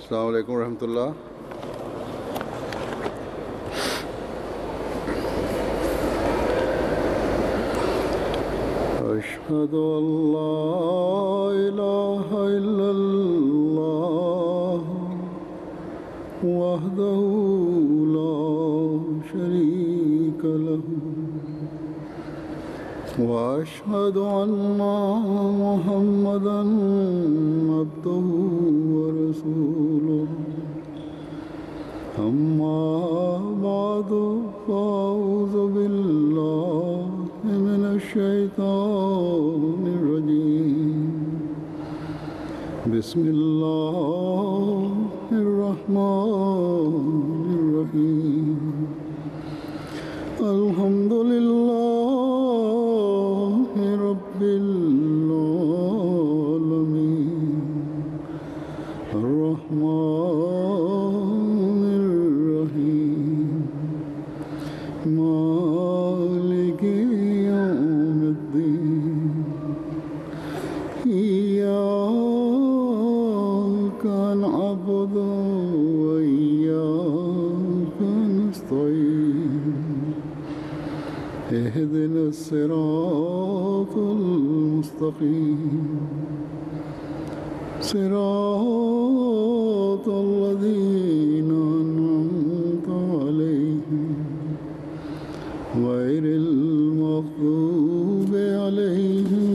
Assalamu alaikum warahmatullah. أشهد أن لا إله إلا الله وحده لا شريك له وأشهد أن محمدا عبده ورسوله أما بعد فأعوذ بالله من الشيطان الرجيم بسم الله الرحمن الرحيم الحمد لله رب العالمين الرحمن الرحيم مالك يوم الدين إياك نعبد وإياك نستعين اهدنا الصراط المستقيم صراط الذين أنعمت عليهم غير المغضوب عليهم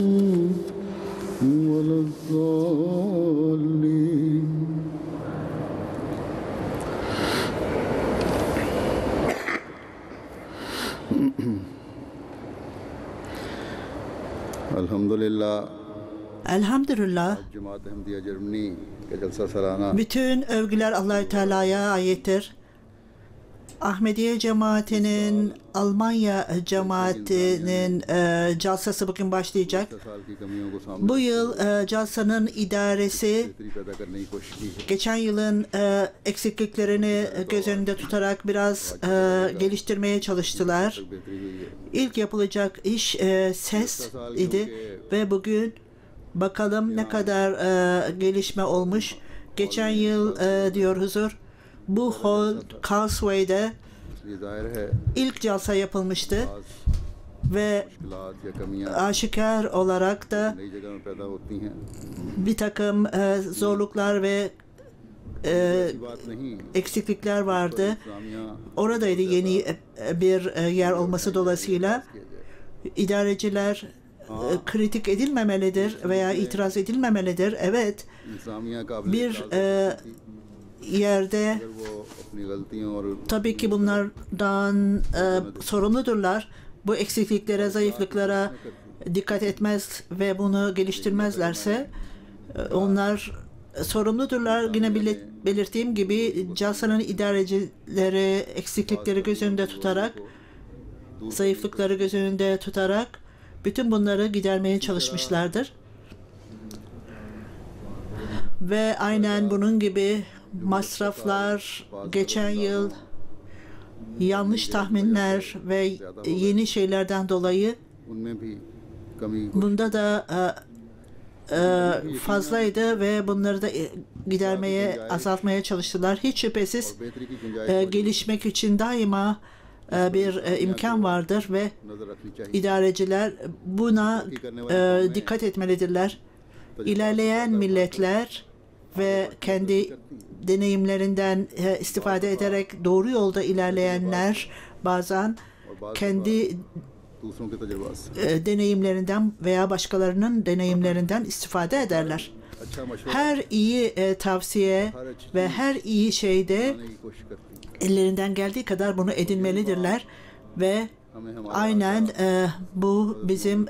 ولا الضالين. Elhamdülillah. Elhamdülillah. Cemaat-i Ahmediye Cermani ke jalsa salana. Bütün övgüler Allah-u Teala'ya aittir. Ahmediye cemaatinin, Almanya cemaatinin calsası bugün başlayacak. Bu yıl calsanın idaresi geçen yılın eksikliklerini göz önünde tutarak biraz geliştirmeye çalıştılar. İlk yapılacak iş ses idi ve bugün bakalım ne kadar gelişme olmuş. Geçen yıl diyor huzur, bu hall Causeway'de ilk calsa yapılmıştı ve aşikar olarak da bir takım zorluklar ve eksiklikler vardı. Oradaydı yeni bir yer olması dolayısıyla idareciler kritik edilmemelidir veya itiraz edilmemelidir. Evet, bir yerde tabii ki bunlardan sorumludurlar. Bu eksikliklere, zayıflıklara dikkat etmez ve bunu geliştirmezlerse onlar sorumludurlar. Yine belirttiğim gibi calsanın idarecileri eksiklikleri göz önünde tutarak, zayıflıkları göz önünde tutarak bütün bunları gidermeye çalışmışlardır. Ve aynen bunun gibi masraflar, geçen yıl yanlış tahminler ve yeni şeylerden dolayı bunda da fazlaydı ve bunları da gidermeye, azaltmaya çalıştılar. Hiç şüphesiz gelişmek için daima bir imkan vardır ve idareciler buna dikkat etmelidirler. İlerleyen milletler ve kendi deneyimlerinden istifade ederek doğru yolda ilerleyenler bazen kendi deneyimlerinden veya başkalarının deneyimlerinden istifade ederler. Her iyi tavsiye ve her iyi şeyde ellerinden geldiği kadar bunu edinmelidirler ve aynen bu bizim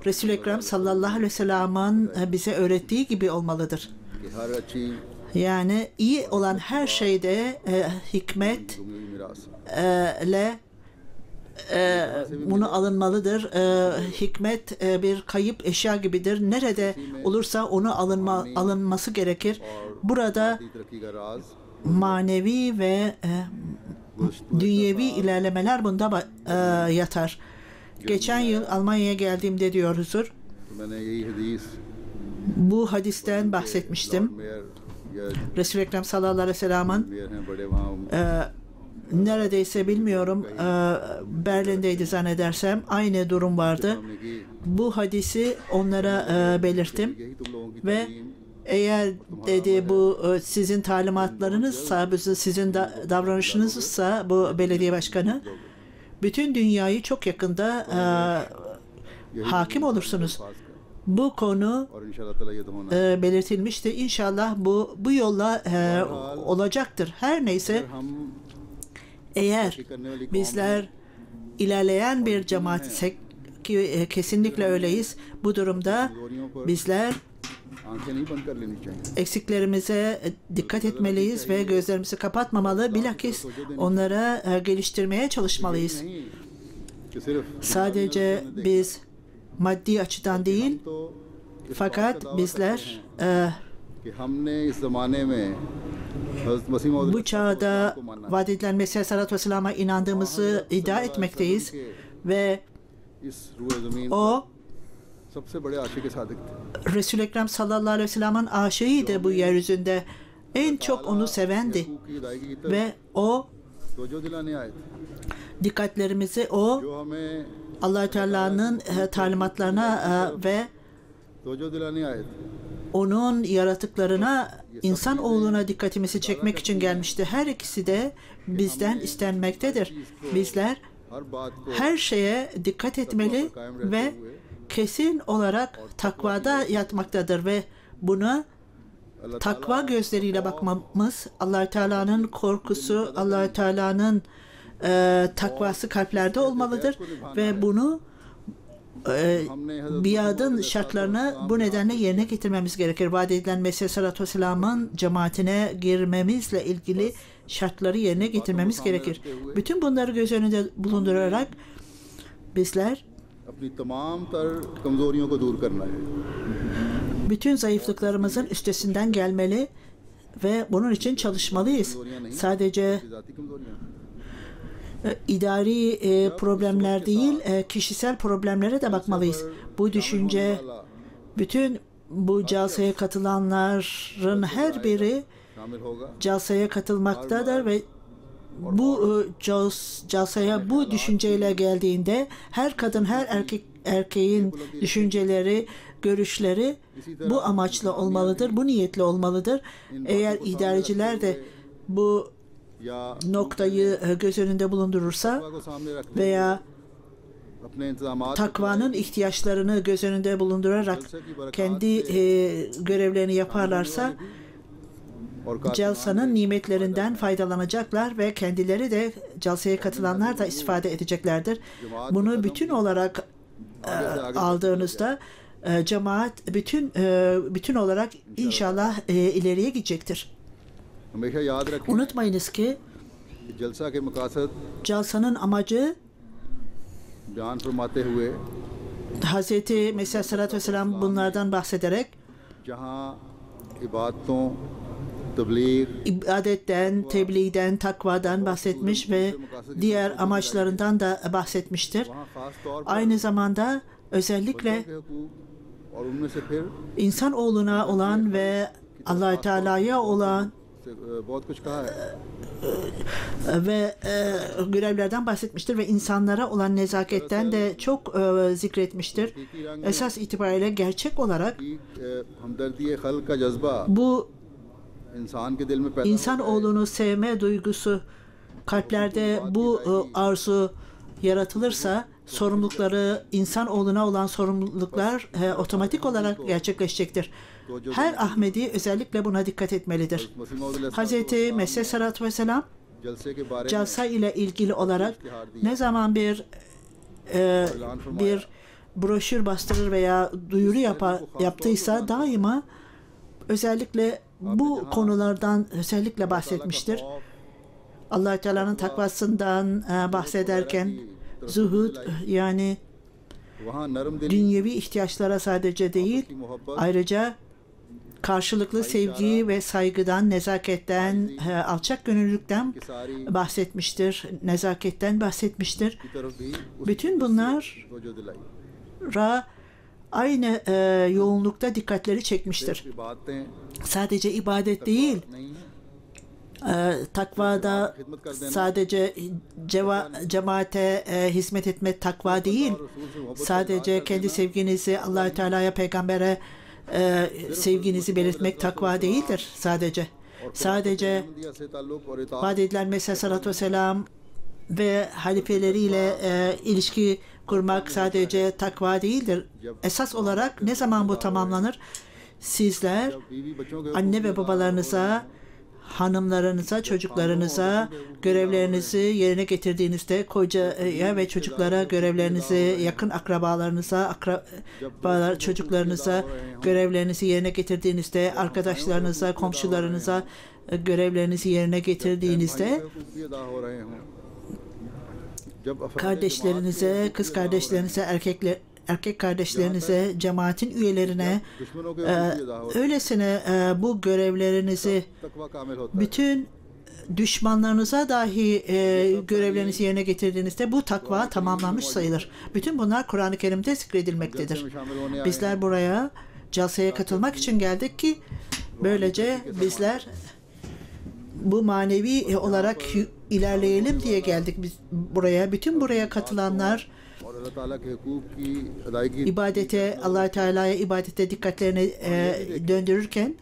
Resul-i Ekrem sallallahu aleyhi ve sellem'in bize öğrettiği gibi olmalıdır. Yani iyi olan her şeyde hikmet ile bunu alınmalıdır. Hikmet bir kayıp eşya gibidir. Nerede olursa onu alınması gerekir. Burada manevi ve dünyevi ilerlemeler bunda yatar. Geçen yıl Almanya'ya geldiğimde diyor huzur, bu hadisten bahsetmiştim. या Resul-i Ekrem sallallahu aleyhi ve sellem'in mayor हैं बड़े वहाँ neredeyse bilmiyorum Berlin'deydi zannedersem, aynı durum vardı. हमने की Bu hadisi onlara belirttim यही तुम लोगों की ve तालीम eğer dedi bu sizin talimatlarınızsa, sizin davranışınızsa bu belediye başkanı, bütün dünyayı çok yakında hakim olursunuz. खास कर Bu konu और इंशाल्लाह ताला ये तो होना belirtilmişti. İnşallah bu yolla olacaktır. Her neyse, है। हम eğer करने वाली कौम bizler ilerleyen bir cemaat ki kesinlikle öyleyiz. Bu durumda कमजोरियों पर bizler आंखें नहीं बंद कर लेनी चाहिए। eksiklerimize dikkat etmeliyiz ve gözlerimizi kapatmamalı. Bilakis onlara geliştirmeye çalışmalıyız. नहीं कि सिर्फ Sadece biz maddi açıdan değil, तो इस fakat bizler कि हमने इस जमाने में हज़रत मसीह मौद bu çağda vaat edilen Mesih Aleyhisselatü Vesselam'a inandığımızı iddia etmekteyiz ve इस रूए ज़मीन o सबसे बड़े आशिक सादिक थे। Resul-i Ekrem sallallahu aleyhi ve sellem'in aşığıydı bu yeryüzünde. En çok onu sevendi यकूब की अदायगी की तरफ ve o तवज्जो दिलाने आए थे, dikkatlerimizi o जो हमें Allah-u Teala'nın talimatlarına ve तवज्जो दिलाने आए थे। onun yaratıklarına, insanoğluna dikkatimizi çekmek için gelmişti. Her ikisi de bizden istenmektedir. Bizler हर बात को her şeye dikkat etmeli ve kesin olarak takvada yatmaktadır ve buna अल्लाह takva gözleriyle bakmamız, Allah-u Teala'nın korkusu, Allah-u Teala'nın takvası kalplerde olmalıdır ve bunu biadın şartlarını bu nedenle yerine getirmemiz gerekir. Vaat edilen Mesih Aleyhisselatü Vesselam'ın cemaatine girmemizle ilgili şartları yerine getirmemiz gerekir. Bütün bunları göz önünde bulundurarak bizler अपनी तमाम तर कमजोरियों को दूर करना है। bütün zayıflıklarımızın üstesinden gelmeli ve bunun için çalışmalıyız. Sadece जाती कमजोरियां idari problemler değil, kişisel problemlere de bakmalıyız. Bu düşünce, bütün bu calsaya katılanların her biri शामिल होगा। calsaya katılmaktadır ve bu calsaya bu düşünceyle geldiğinde her kadın, her erkeğin düşünceleri, görüşleri bu amaçla olmalıdır, bu niyetle olmalıdır. Eğer idareciler de bu या noktayı göz önünde bulundurursa को सामने रखते veya अपने इंतजामात takvanın ihtiyaçlarını göz önünde bulundurarak kendi görevlerini yaparlarsa और calsanın nimetlerinden faydalanacaklar ve kendileri de calsaya katılanlar da istifade edeceklerdir. Bunu bütün olarak aldığınızda cemaat bütün olarak inşallah ileriye gidecektir. हमेशा याद रखें Unutmayınız ki कि जलसा के मकासद calsanın amacı बयान फरमाते हुए Hz. Mesih Aleyhisselatü Vesselam bunlardan bahsederek जहाँ इबादतों तबलीग ibadetten, tebliğden, takvadan bahsetmiş ve diğer amaçlarından da bahsetmiştir. वहाँ खास तौर पर Aynı zamanda özellikle के हकूक और उनमें से फिर insanoğluna olan ve Allah-u Teala'ya olan बहुत कुछ कहा है। ve görevlerden bahsetmiştir ve insanlara olan nezaketten de çok zikretmiştir. Esas itibariyle gerçek olarak हमदर्दी खल्क का जज्बा bu इंसान के दिल में पैदा insanoğlunu sevme duygusu kalplerde bu arzu yaratılırsa sorumlulukları, insanoğluna olan sorumluluklar otomatik olarak gerçekleşecektir. Her Ahmedi özellikle buna dikkat etmelidir. Hz. Mesih Aleyhisselatü Vesselam जलसे के बारे में calsa ile ilgili olarak ne zaman bir broşür bastırır veya duyuru yaptıysa daima özellikle bu konulardan özellikle bahsetmiştir. Allah-u Teala'nın takvasından bahsederken zuhud, yani वहाँ नरम दिली dünyevi ihtiyaçlara sadece değil, की मोहब्बत ayrıca karşılıklı sevgi ve saygıdan, nezaketten, alçak gönüllülükten की सारी bahsetmiştir, nezaketten bahsetmiştir. की तरफ भी Bütün bunlara तवज्जो दिलाई। aynı yoğunlukta dikkatleri çekmiştir. सिर्फ इबादतें Sadece ibadet değil, नहीं है, takvada sadece cemaate hizmet etmek takva değil. Sadece kendi sevginizi Allah-u Teala'ya, peygambere sevginizi belirtmek takva değildir sadece. Sadece Ahmadiyya से ताल्लुक और इताअत vaat edilen Mesih Aleyhisselatü Vesselam ve halifeleriyle ilişki kurmak sadece takva değildir. Esas olarak ne zaman bu tamamlanır? Sizler जब बीवी बच्चों के anne ve babalarınıza, hanımlarınıza, çocuklarınıza görevlerinizi yerine getirdiğinizde, kocaya ve çocuklara görevlerinizi, yakın akrabalarınıza, çocuklarınıza görevlerinizi yerine getirdiğinizde, arkadaşlarınıza, komşularınıza görevlerinizi yerine getirdiğinizde, हुकूक भी अदा हो रहे हों, जब अफराद kardeşlerinize, kız kardeşlerinize, erkek kardeşlerinize, cemaatin üyelerine दुश्मनों के हुकूक भी अदा हो रहे öylesine bu görevlerinizi हैं, तकवा कामिल होता है। bütün düşmanlarınıza dahi görevlerinizi yerine getirdiğinizde bu takva tamamlanmış sayılır. Bütün bunlar Kur'an-ı Kerim'de zikredilmektedir. में शामिल होने आए Bizler buraya jalsaya katılmak için geldik ki böylece bizler bu manevi olarak ilerleyelim diye geldik biz buraya. Bütün buraya katılanlar और अल्लाह ताला के हुकूक की अदायगी ibadete, Allah-u Teala'ya ibadete dikkatlerini döndürürken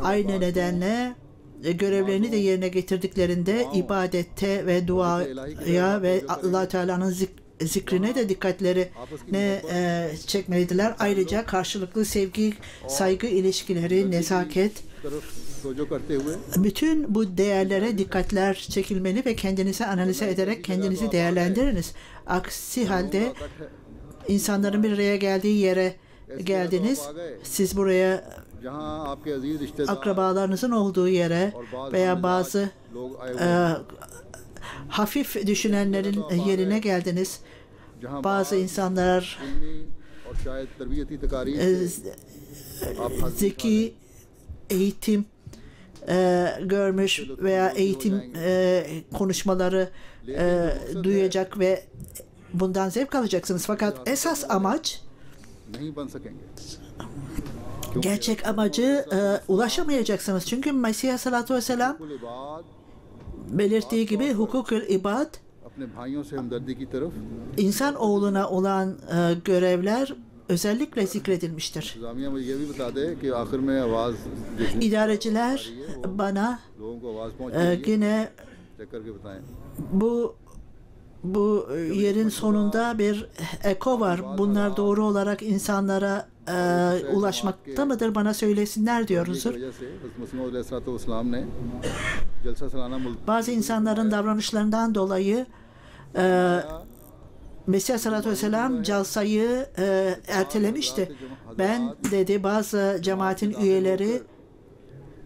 aynı nedenle görevlerini de yerine getirdiklerinde ibadette ve duaya ve Allah-u Teala'nın zikrine de dikkatlerini çekmelidirler. Ayrıca karşılıklı sevgi, saygı ilişkileri, nezaket, तरफ तवज्जो करते हुए bütün bu değerlere dikkatler çekilmeli ve kendinizi analize ederek kendinizi değerlendiriniz. Aksi halde insanların bir araya geldiği yere geldiniz. Siz buraya जहाँ आपके अजीज रिश्तेदार akrabalarınızın olduğu yere veya bazı लोग आए हुए hafif düşünenlerin yerine geldiniz. जहाँ Bazı insanlar इल्मी और शायद तरबियती तकारीर से आप हासिल zeki eğitim görmüş veya eğitim konuşmaları duyacak ve bundan zevk alacaksınız. Fakat esas amaç, नहीं बन सकेंगे। gerçek amacı ulaşamayacaksınız. Çünkü Mesih Aleyhisselatü Vesselam कुल इबाद belirttiği gibi hukukul ibad, अपने भाइयों से हमदर्दी की तरफ insan oğluna olan görevler özellikle zikredilmiştir. इंतजामिया मुझे ये भी बता दे कि आखिर में आवाज़ जितनी İdareciler bana लोगों को आवाज़ पहुँच yine चेक करके बताएं। bu yerin sonunda bir eko var. Bunlar doğru olarak insanlara ulaşmakta mıdır? Bana söylesinler diyor इस huzur. वजह से हज़रत मसीह मौऊद अलैहिस्सलाम ने जलसा सालाना मुल्क Bazı insanların davranışlarından dolayı Mesih Aleyhisselatü Vesselam calsayı ertelemişti. Ben dedi bazı cemaatin üyeleri,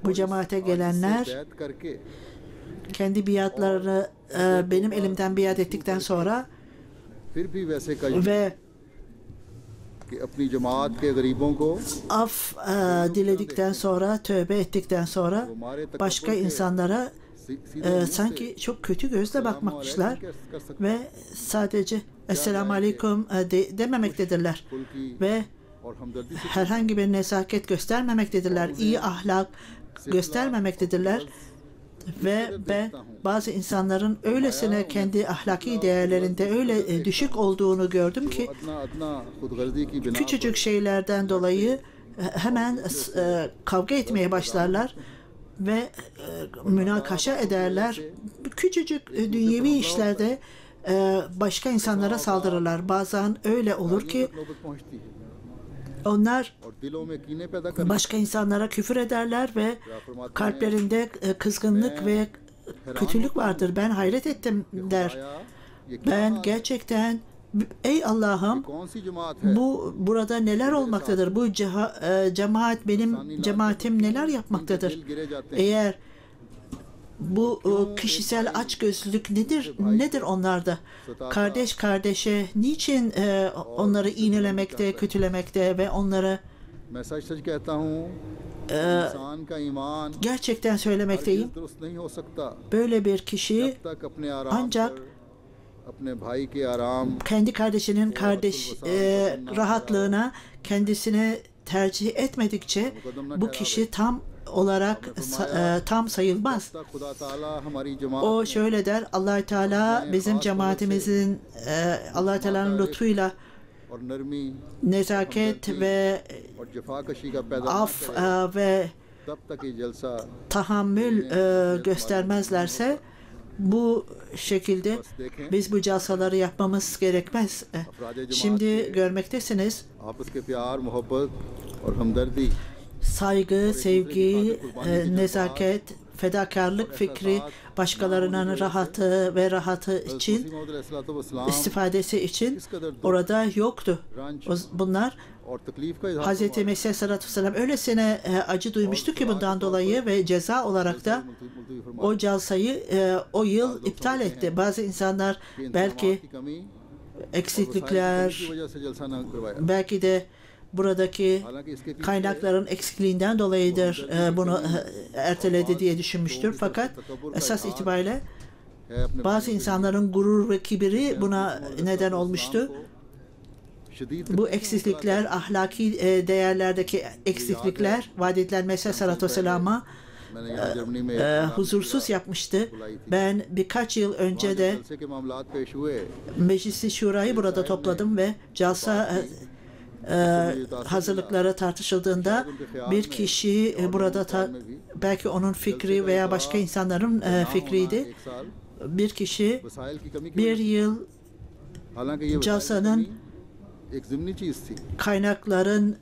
bu cemaate gelenler बैत करके kendi biatlarını benim elimden biat ettikten sonra फिर भी वैसे का ve कि अपनी जमात के गरीबों को af diledikten sonra, tövbe ettikten sonra başka insanlara sanki çok kötü gözle bakmakmışlar ve sadece Esselamu Aleyküm dememektedirler ve और हमदर्दी से herhangi bir nezaket göstermemektedirler, iyi ahlak göstermemektedirler ve ben bazı insanların öylesine kendi ahlaki değerlerinde öyle düşük olduğunu gördüm ki अदना अदना खुदगर्जी की बिना küçücük şeylerden dolayı hemen kavga etmeye başlarlar ve münakaşa ederler. Küçücük dünyevi işlerde başka insanlara saldırırlar. Bazen öyle olur ki नौबत पहुंचती है onlar और दिलों में कीने पैदा कर başka insanlara küfür ederler ve kalplerinde kızgınlık ve kötülük vardır. Ben hayret ettim der. Ben gerçekten ey Allah'ım कौन सी जमात है burada neler olmaktadır? Bu cemaat, benim cemaatim neler yapmaktadır? दिल गिरे जाते हैं Eğer bu kişisel açgözlülük nedir onlarda? Kardeş kardeşe niçin onları iğnelemekte, kötülemekte ve onları मैं सच सच कहता हूँ इंसान का ईमान gerçekten söylemekteyim. दुरुस्त नहीं हो सकता Böyle bir kişi तक अपने आराम ancak पर अपने भाई के आराम kendi kardeşinin rahatlığına kendisine tercih etmedikçe bu kişi tam olarak tam sayılmaz. खुदा ताला हमारी जमात O şöyle der: Allah Teala bizim cemaatimizin Allah Teala'nın lütfuyla और नरमी nezaket ve और जफाकशी का पैदा af ve तब तक ये जलसा tahammül göstermezlerse bu şekilde biz bu calsaları yapmamız gerekmez. Şimdi görmektesiniz, आपस के प्यार मोहब्बत और हमदर्दी saygı, sevgi, nezaket, fedakarlık fikri, başkalarının rahatı ve rahatı için, istifadesi için orada yoktu. Bunlar और तकलीफ का इजहार Hz. Mesih Aleyhisselatü Vesselam öylesine acı duymuştu ki bundan dolayı ve ceza olarak da o calsayı o yıl iptal etti. Bazı insanlar belki eksiklikler, belki de buradaki kaynakların eksikliğinden dolayıdır bunu erteledi diye düşünmüştür. Fakat esas itibariyle bazı insanların gurur ve kibiri buna neden olmuştu. Bu eksiklikler, ahlaki değerlerdeki eksiklikler vaat edilen Mesih Aleyhisselatü Vesselam'a huzursuz yapmıştı. Ben birkaç yıl önce de Meclis-i Şura'yı burada topladım ve calsa hazırlıkları tartışıldığında bir kişi burada belki onun fikri veya başka insanların fikriydi. Bir kişi bir yıl calsanın kaynakların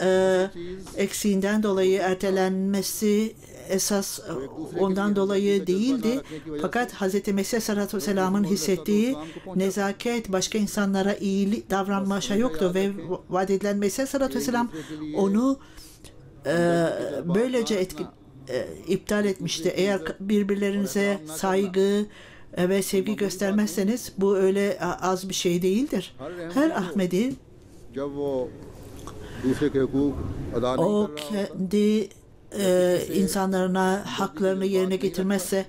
eksiğinden dolayı ertelenmesi esas ondan dolayı değildi. Fakat Hz. Mesih Aleyhisselatü Vesselam'ın hissettiği nezaket, başka insanlara iyi davranma yoktu ve vaat edilen Mesih Aleyhisselatü Vesselam onu böylece iptal etmişti. Eğer birbirlerinize saygı ve sevgi göstermezseniz bu öyle az bir şey değildir. Her Ahmedi o kendi insanlarına haklarını yerine getirmezse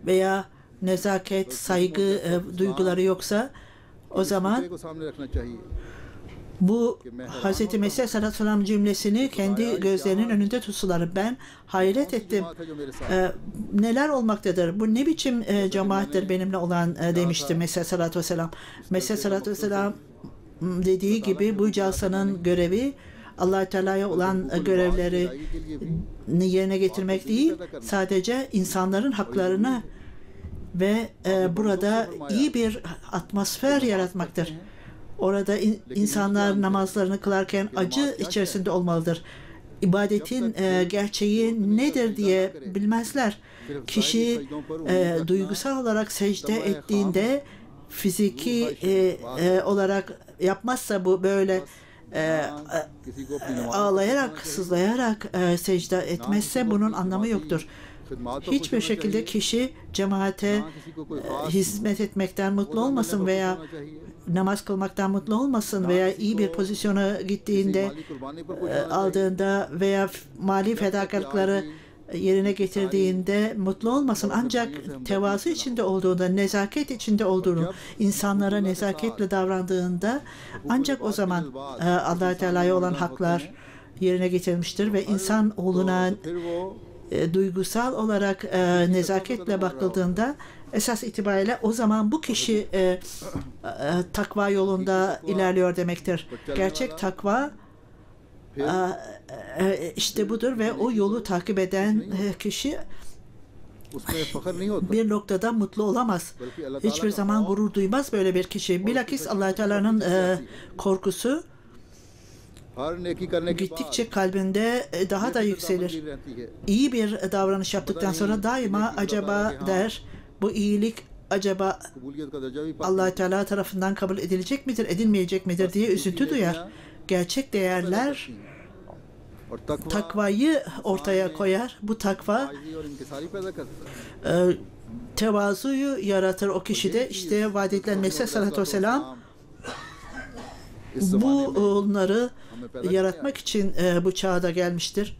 veya nezaket, saygı duyguları yoksa o zaman bu Hz. Mesih Aleyhisselatü Vesselam cümlesini kendi gözlerinin önünde tutsular. Ben hayret ettim. Neler olmaktadır? Bu ne biçim cemaattir benimle olan demişti Mesih Aleyhisselatü Vesselam. Mesih Aleyhisselatü Vesselam dediği gibi bu calsanın görevi Allah-u Teala'ya olan görevleri yerine getirmek değil, sadece insanların haklarını ve burada iyi bir atmosfer yaratmaktır. Orada insanlar namazlarını kılarken acı içerisinde olmalıdır. İbadetin gerçeği nedir diye bilmezler. Kişi duygusal olarak secde ettiğinde fiziki olarak yapmazsa bu böyle ağlayarak, sızlayarak secde etmezse bunun anlamı yoktur. Hiçbir şekilde kişi cemaate hizmet etmekten mutlu olmasın veya namaz kılmaktan mutlu olmasın veya iyi bir pozisyona gittiğinde, aldığında veya mali fedakarlıkları yerine getirdiğinde mutlu olmasın. Ancak tevazu içinde olduğunda, nezaket içinde olduğunu, insanlara nezaketle davrandığında ancak o zaman Allah-u Teala'ya olan haklar yerine getirilmiştir ve insan oğluna duygusal olarak nezaketle bakıldığında esas itibariyle o zaman bu kişi takva yolunda ilerliyor demektir. Gerçek takva işte budur ve o yolu takip eden kişi bir noktada mutlu olamaz. Hiçbir zaman gurur duymaz böyle bir kişi. Bilakis Allah-u Teala'nın korkusu gittikçe kalbinde daha da yükselir. İyi bir davranış yaptıktan sonra daima acaba der, bu iyilik acaba Allah-u Teala tarafından kabul edilecek midir, edilmeyecek midir diye üzüntü duyar. Gerçek değerler takvayı ortaya koyar. Bu takva tevazuyu yaratır o kişide. İşte vaat edilen Mesih Aleyhisselatü Vesselam bunları yaratmak için bu çağda gelmiştir.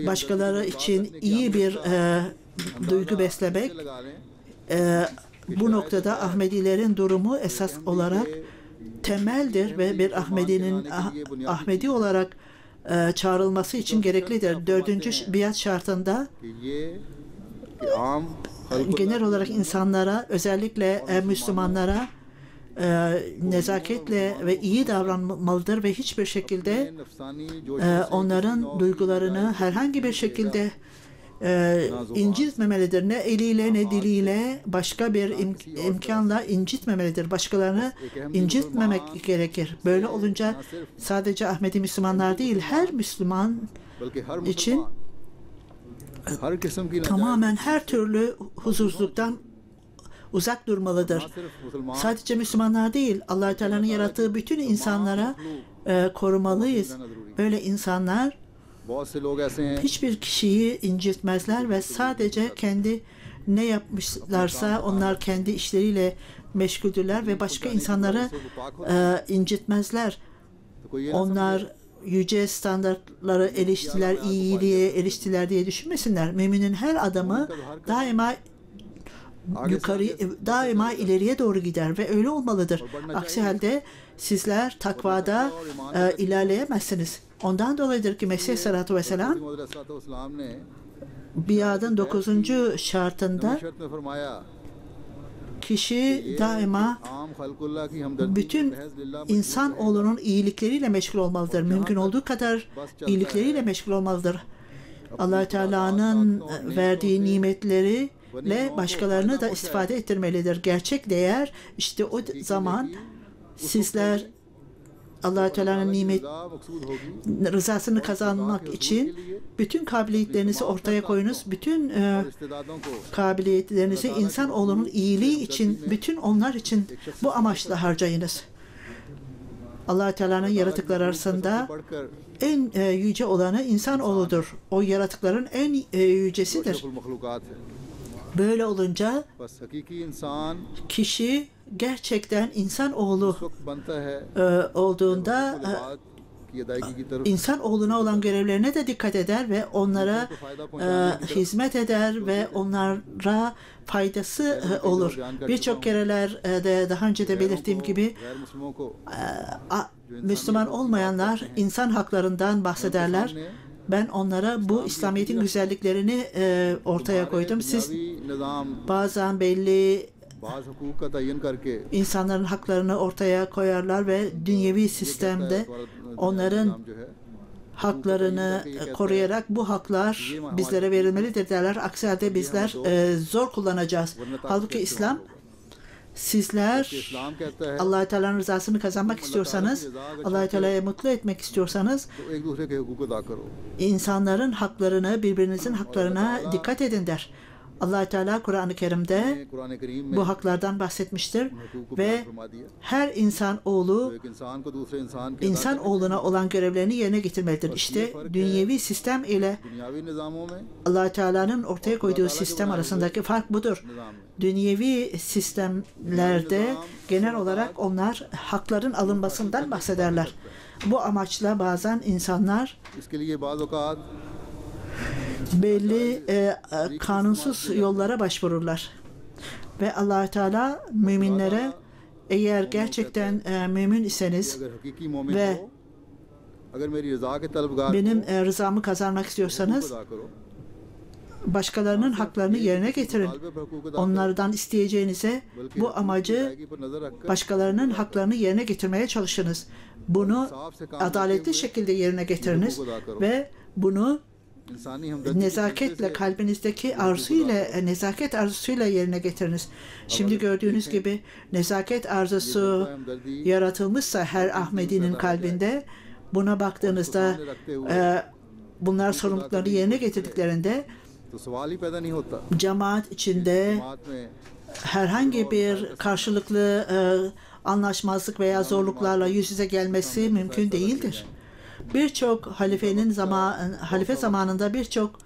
Başkaları için iyi bir duygu beslemek, Bu noktada Ahmedilerin durumu esas olarak temeldir ve bir Ahmedi'nin Ahmedi olarak çağrılması için gereklidir. 4. biat şartında genel olarak insanlara, özellikle Müslümanlara nezaketle ve iyi davranmalıdır ve hiçbir şekilde onların duygularını herhangi bir şekilde incitmemelidir. Ne eliyle ne diliyle başka bir imkanla incitmemelidir. Başkalarını incitmemek gerekir. Böyle olunca sadece Ahmedi Müslümanlar değil, her Müslüman için tamamen her türlü huzursuzluktan uzak durmalıdır. Sadece Müslümanlar değil, Allah-u Teala'nın yarattığı bütün insanlara korumalıyız. Böyle insanlar hiçbir kişiyi incitmezler ve sadece kendi ne yapmışlarsa onlar kendi işleriyle meşguldürler ve başka insanları incitmezler. Onlar yüce standartları eriştiler, iyiliğe eriştiler diye düşünmesinler. Müminin her adamı daima daima ileriye doğru gider ve öyle olmalıdır. Aksi halde sizler takvada ilerleyemezsiniz. Ondan dolayıdır ki Mesih Aleyhisselatü Vesselam biatın 9. şartında kişi daima bütün insanoğlunun iyilikleriyle meşgul olmalıdır. Mümkün olduğu kadar iyilikleriyle meşgul olmalıdır. Allah-u Teala'nın verdiği nimetleriyle başkalarını da istifade ettirmelidir. Gerçek değer işte o zaman sizler Allah-u Teala'nın rızasını kazanmak için bütün kabiliyetlerinizi ortaya koyunuz. Bütün kabiliyetlerinizi insanoğlunun iyiliği için, bütün onlar için bu amaçla harcayınız. Allah-u Teala'nın yaratıkları arasında en yüce olanı insanoğludur. O yaratıkların en yücesidir. Böyle olunca kişi gerçekten insanoğlu olduğunda insanoğluna olan görevlerine de dikkat eder ve onlara hizmet eder ve onlara faydası olur. Birçok kereler de daha önce de belirttiğim gibi Müslüman olmayanlar insan haklarından bahsederler. Ben onlara bu İslamiyet'in güzelliklerini ortaya koydum. Siz bazen belli insanların haklarını ortaya koyarlar ve dünyevi sistemde onların haklarını koruyarak bu haklar bizlere verilmelidir derler. Aksi halde bizler zor kullanacağız. Halbuki İslam, sizler Allah-u Teala'nın rızasını kazanmak istiyorsanız, Allah-u Teala'yı mutlu etmek istiyorsanız insanların haklarını, birbirinizin haklarına dikkat edin der. Allah-u Teala Kur'an-ı Kerim'de bu haklardan bahsetmiştir ve her insanoğlu insanoğluna olan görevlerini yerine getirmelidir. İşte dünyevi sistem ile Allah-u Teala'nın ortaya koyduğu sistem arasındaki fark budur. Dünyevi sistemlerde genel olarak onlar hakların alınmasından bahsederler. Bu amaçla bazen insanlar belli kanunsuz yollara başvururlar. Ve Allah-u Teala müminlere eğer gerçekten mümin iseniz ve benim rızamı kazanmak istiyorsanız başkalarının haklarını yerine getirin. Onlardan isteyeceğinize bu amacı başkalarının haklarını yerine getirmeye çalışınız. Bunu adaletli şekilde yerine getiriniz ve bunu nezaketle, kalbinizdeki nezaket arzusuyla yerine getiriniz. Şimdi gördüğünüz gibi nezaket arzusu yaratılmışsa her Ahmedi'nin kalbinde, buna baktığınızda bunlar sorumluluklarını yerine getirdiklerinde cemaat içinde herhangi bir karşılıklı anlaşmazlık veya zorluklarla yüz yüze gelmesi mümkün değildir. Birçok halife zamanında birçok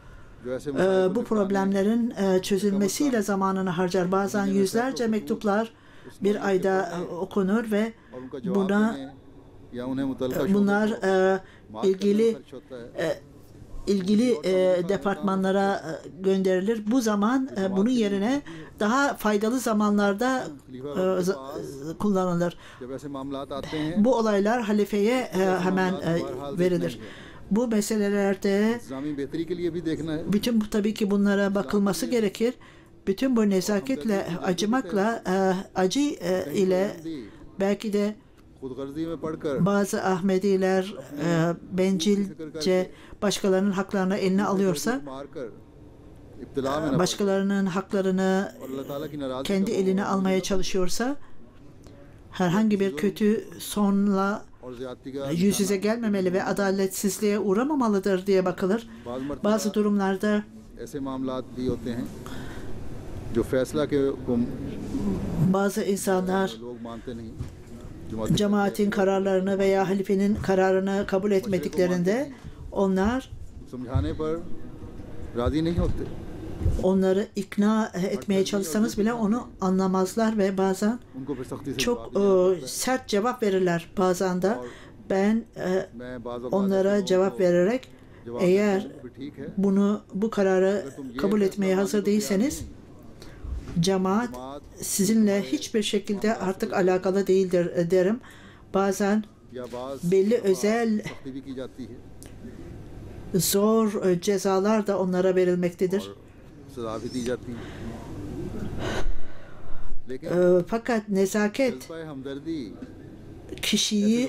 bu problemlerin çözülmesiyle zamanını harcar. Bazen yüzlerce mektuplar bir ayda okunur ve bunlar ilgili ilgili departmanlara gönderilir. Bu zaman bunun yerine daha faydalı zamanlarda kullanılır. जब ऐसे मामलात आते हैं Bu olaylar halifeye hemen verilir. Bu meselelerde इस्लामी बेहतरी के लिए भी देखना है bütün tabii ki bunlara bakılması gerekir. Bütün bu nezaketle, acımakla, acı ile belki de खुदगर्जी में पढ़कर bazı Ahmediler bencilce başkalarının haklarını eline alıyorsa, मारकर इब्तिला में न başkalarının haklarını और अल्लाह ताला की नाराजगी kendi eline almaya çalışıyorsa, herhangi bir kötü sonla और ज्यादती का yüz yüze gelmemeli ve adaletsizliğe uğramamalıdır diye bakılır. Bazı durumlarda ऐसे मामलात भी होते हैं जो फैसला के को bazı insanlar लोग मानते नहीं जमात cemaatin kararlarını veya halifenin kararını kabul etmediklerinde onlar समझाने पर राजी नहीं होते onları ikna etmeye çalışsanız bile onu anlamazlar ve bazen उनको फिर सख्ती से çok जवाब देना sert cevap verirler. Bazen de ben मैं बाज़ औक़ात onlara ऐसे cevap लोगों को vererek जवाब eğer देता हूं कि ठीक है bu kararı अगर तुम ये kabul फैसला etmeye मानने hazır को तैयार değilseniz नहीं, cemaat sizinle hiçbir şekilde artık alakalı değildir derim. Bazen या बाज़ belli özel सख्ती भी की जाती है zor cezalar da onlara verilmektedir. और सजा भी दी जाती है लेकिन Fakat nezaket जज्बा हमदर्दी kişiyi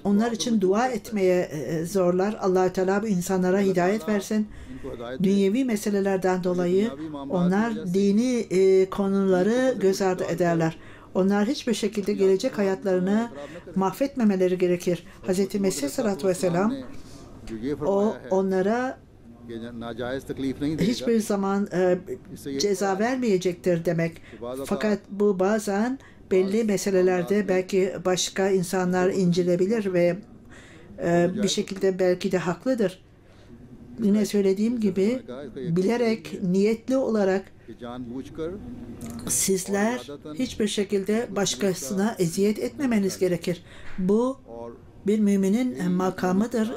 onlar için dua etmeye zorlar. Allah-u Teala bu insanlara hidayet versin. इनको हदायत Dünyevi meselelerden dolayı onlar dini konuları göz ardı ederler. Onlar hiçbir şekilde gelecek hayatlarını mahvetmemeleri gerekir. Hz. Mesih sallallahu aleyhi ve sellem ने जो ये o फरमाया है onlara कि नाजायज तकलीफ नहीं देगा hiçbir zaman ceza vermeyecektir demek. Fakat bu bazen belli meselelerde belki başka insanlar incilebilir ve bir şekilde belki de haklıdır. Yine söylediğim gibi bilerek, niyetli olarak कि जानबूझकर sizler hiçbir şekilde başkasına eziyet etmemeniz gerekir. Bu और bir müminin makamıdır.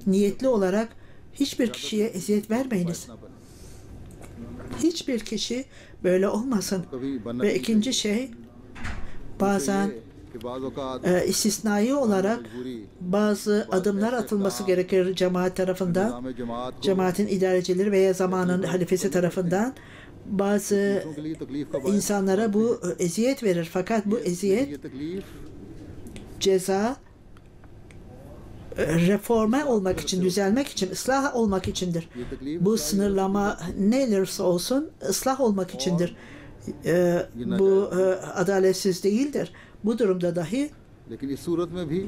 Niyetli olarak hiçbir kişiye eziyet vermeyiniz. ना बने Hiçbir kişi böyle olmasın. कभी बनना Ve नहीं ikinci şey, bazen चाहिए कि बाज़ औक़ात istisnai olarak मजबूरी bazı adımlar atılması gerekir cemaat tarafından, निज़ाम जमात को cemaatin idarecileri veya zamanın halifesi tarafından. Bazı दूसरों के लिए तकलीफ का बायस insanlara bu eziyet verir. Fakat bu eziyet, ये तकलीफ ceza reforme olmak için, düzelmek için, ıslah olmak içindir. ये तकलीफ Bu sınırlama ne olursa olsun ıslah olmak içindir. Bu adaletsiz değildir. Bu durumda dahi लेकिन इस सूरत में भी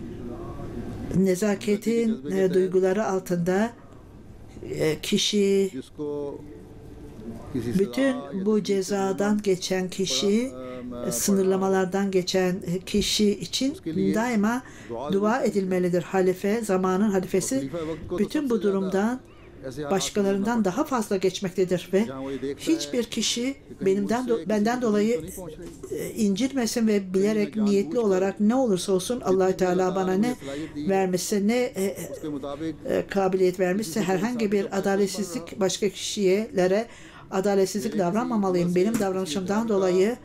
nezaketin duyguları altında kişi, जिसको किसी bütün सज़ा या bu तकलीफ से cezadan geçen kişi, sınırlamalardan geçen kişi için daima dua edilmelidir. Halife, zamanın halifesi bütün bu durumdan başkalarından daha fazla geçmektedir ve hiçbir kişi benden dolayı incitmesin ve bilerek, niyetli olarak ne olursa olsun Allah-u Teala bana ne vermişse, ne उसके मुताबिक kabiliyet vermişse herhangi bir adaletsizlik başka kişilere adaletsizlik davranmamalıyım. Benim davranışımdan dolayı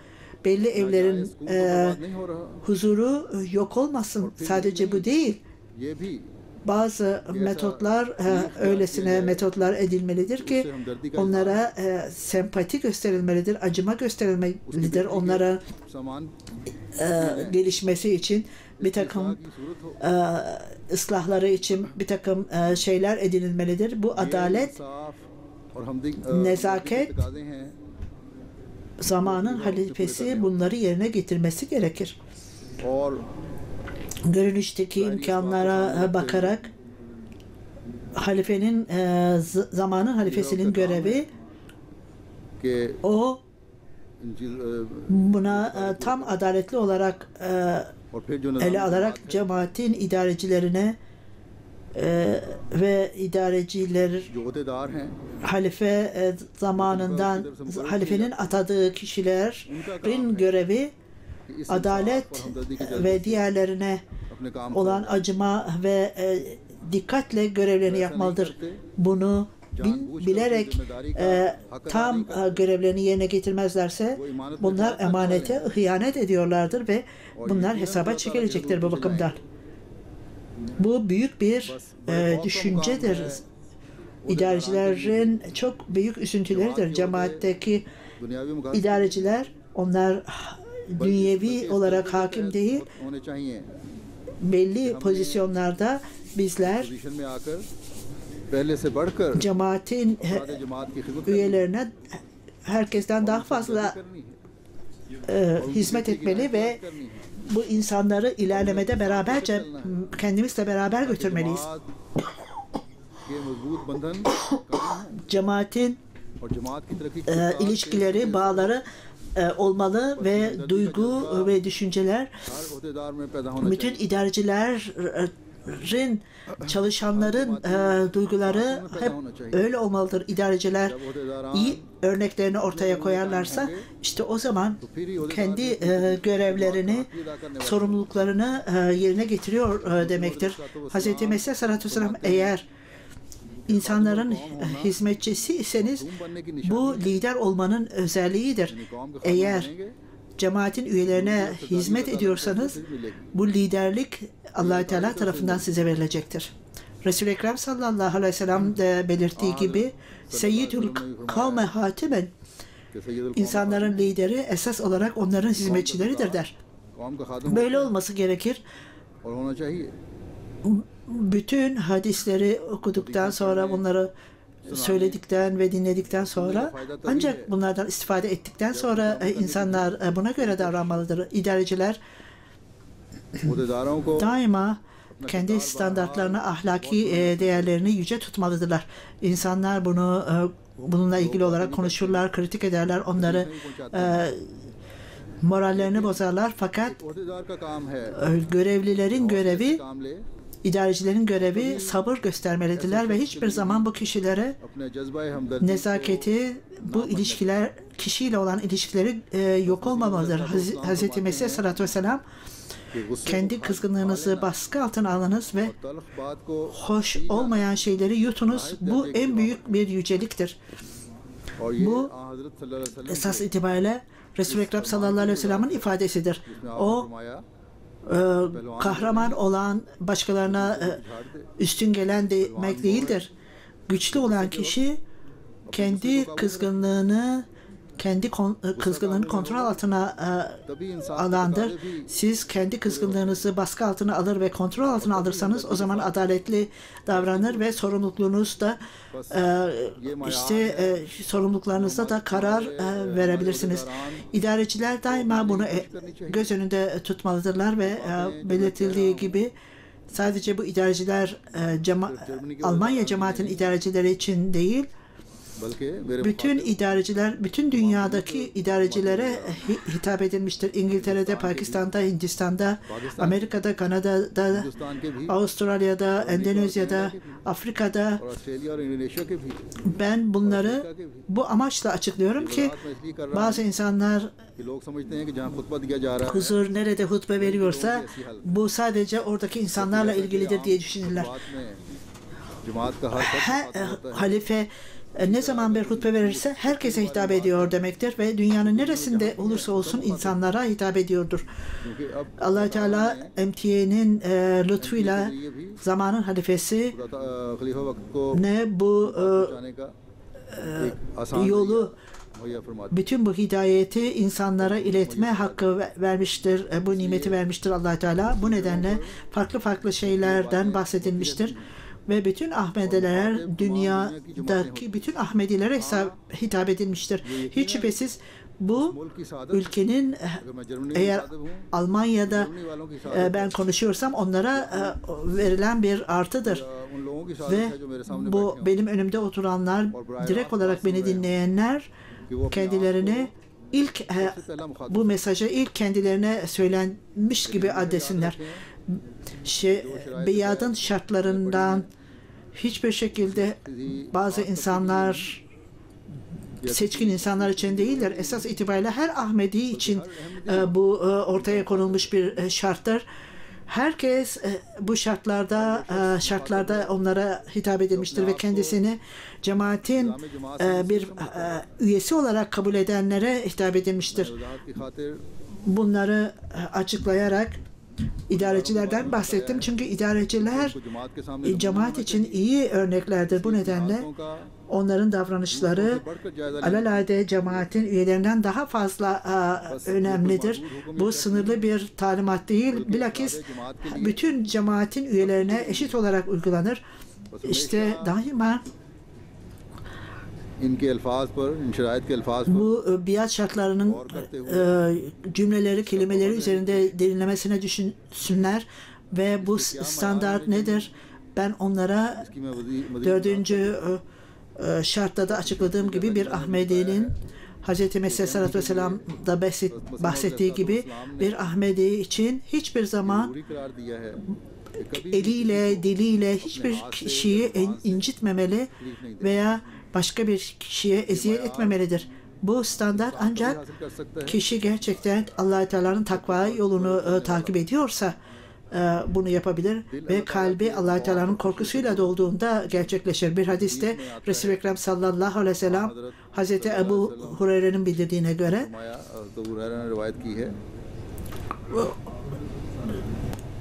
belli evlerin बर्बाद नहीं हो रहा huzuru yok olmasın. Sadece bu değil. ये भी Bazı metotlar öylesine metotlar edilmelidir ki onlara sempati gösterilmelidir, acıma gösterilmelidir. Onlara सामान gelişmesi için bir takım की सूरत हो ıslahları için bir takım şeyler edinilmelidir. Bu adalet, इंसाफ और हमदर्दी nezaket, के तकाज़े हैं zamanın halifesi bunları yerine getirmesi gerekir. और Görünüşteki imkanlara bakarak halifenin, zamanın halifesinin görevi कि o इंजील buna tam adaletli olarak और फिर जो ele निज़ाम alarak cemaatin idarecilerine ve idareciler जो अहदेदार हैं halife zamanından halifenin atadığı kişilerin görevi कि इस adalet इंसाफ और हमदर्दी के जज्बे ve diğerlerine अपने काम olan को acıma ve dikkatle görevlerini yapmalıdır. Bunu bilerek tam görevlerini yerine getirmezlerse bunlar emanete hıyanet ediyorlardır ve bunlar hesaba çekilecektir bu bakımdan. Bu büyük bir düşüncedir. İdarecilerin çok büyük üzüntüleridir. Cemaatteki idareciler, onlar dünyevi olarak hakim değil, belli pozisyonlarda bizler cemaatin üyelerine herkesten daha fazla hizmet etmeli ve bu insanları ilerlemede beraberce kendimizle beraber götürmeliyiz. Cemaatin ilişkileri, bağları olmalı ve duygu ve düşünceler bütün idarecilerin, çalışanların duyguları hep öyle olmalıdır. İdareciler iyi örneklerini ortaya koyarlarsa işte o zaman kendi görevlerini, sorumluluklarını yerine getiriyor demektir. Hz. Mesih Aleyhisselatü Vesselam eğer insanların hizmetçisi iseniz bu lider olmanın özelliğidir. Eğer cemaatin üyelerine hizmet ediyorsanız bu liderlik Allah Teala tarafından size verilecektir. Resul-i Ekrem sallallahu aleyhi ve sellem de belirttiği gibi Seyyidül kavme hatimen, insanların lideri esas olarak onların hizmetçileridir der. Böyle olması gerekir. Bütün hadisleri okuduktan sonra, bunları söyledikten ve dinledikten sonra, ancak bunlardan istifade ettikten sonra insanlar buna göre davranmalıdır. İdareciler daima kendi standartlarını, ahlaki değerlerini yüce tutmalıdırlar. İnsanlar bununla ilgili olarak konuşurlar, kritik ederler, onları morallerini bozarlar. Fakat görevlilerin görevi, İdarecilerin görevi sabır göstermelidirler ve hiçbir zaman bu kişilere nezaketi, bu ilişkiler, kişiyle olan ilişkileri yok olmamalıdır. Hz. Mesih Aleyhisselatü Vesselam, kendi kızgınlığınızı baskı altına alınız ve hoş olmayan şeyleri yutunuz. Bu en büyük bir yüceliktir. Bu esas itibariyle Resul-i Ekrem sallallahu aleyhi ve sellem'in ifadesidir. O kahraman olan, başkalarına üstün gelen demek değildir. Güçlü olan kişi kendi kızgınlığını kontrol altına alandır. Siz kendi kızgınlığınızı baskı altına alır ve kontrol altına alırsanız o zaman adaletli davranır ve sorumluluklarınız da sorumluluklarınızda da karar verebilirsiniz. İdareciler daima bunu göz önünde tutmalıdırlar ve belirtildiği gibi sadece bu idareciler Almanya cemaatin idarecileri için değil, bütün idareciler, bütün dünyadaki idarecilere hitap edilmiştir. İngiltere'de, Pakistan'da, Hindistan'da, Amerika'da, Kanada'da, Avustralya'da, Endonezya'da, Afrika'da. Ben bunları bu amaçla açıklıyorum ki bazı insanlar huzur nerede hutbe veriyorsa bu sadece oradaki insanlarla ilgilidir diye düşünürler. Halife ne zaman bir hutbe verirse herkese hitap ediyor demektir ve dünyanın neresinde olursa olsun insanlara hitap ediyordur. Allah Teala MTA'nin lütfuyla zamanın halifesi ne bu yolu, bütün bu hidayeti insanlara iletme hakkı vermiştir, bu nimeti vermiştir Allah Teala. Bu nedenle farklı farklı şeylerden bahsedilmiştir. Ve bütün Ahmediler, dünyadaki bütün Ahmedilere hitap edilmiştir. Hiç şüphesiz bu ülkenin, eğer Almanya'da ben konuşuyorsam onlara verilen bir artıdır. Ve bu benim önümde oturanlar, direkt olarak beni dinleyenler, kendilerine bu mesajı ilk kendilerine söylenmiş gibi addesinler. Beyadın şartlarından hiçbir şekilde bazı insanlar seçkin insanlar için değildir. Esas itibariyle her Ahmedi için bu ortaya konulmuş bir şarttır. Herkes bu şartlarda onlara hitap edilmiştir ve kendisini cemaatin bir üyesi olarak kabul edenlere hitap edilmiştir. Bunları açıklayarak idarecilerden bahsettim. Çünkü idareciler cemaat için iyi örneklerdir. Bu nedenle onların davranışları alelade cemaatin üyelerinden daha fazla önemlidir. Bu sınırlı bir talimat değil. Bilakis bütün cemaatin üyelerine eşit olarak uygulanır. İşte daima bu biat şartlarının cümleleri, kelimeleri üzerinde derinlemesine düşünsünler ve bu standart nedir? Ben onlara 4. şartta da açıkladığım gibi bir Ahmedi'nin Hz. Mesih Sallallahu Aleyhi ve Sellem'da bahsettiği gibi bir Ahmedi için hiçbir zaman eliyle, diliyle hiçbir kişiyi incitmemeli veya başka bir kişiye eziyet etmemelidir. Bu standart ancak kişi gerçekten Allah-u Teala'nın takva yolunu takip ediyorsa bunu yapabilir ve kalbi Allah-u Teala'nın korkusuyla dolduğunda gerçekleşir. Bir hadiste Resul-i Ekrem sallallahu aleyhi ve sellem Hazreti Ebu Hureyre'nin bildirdiğine göre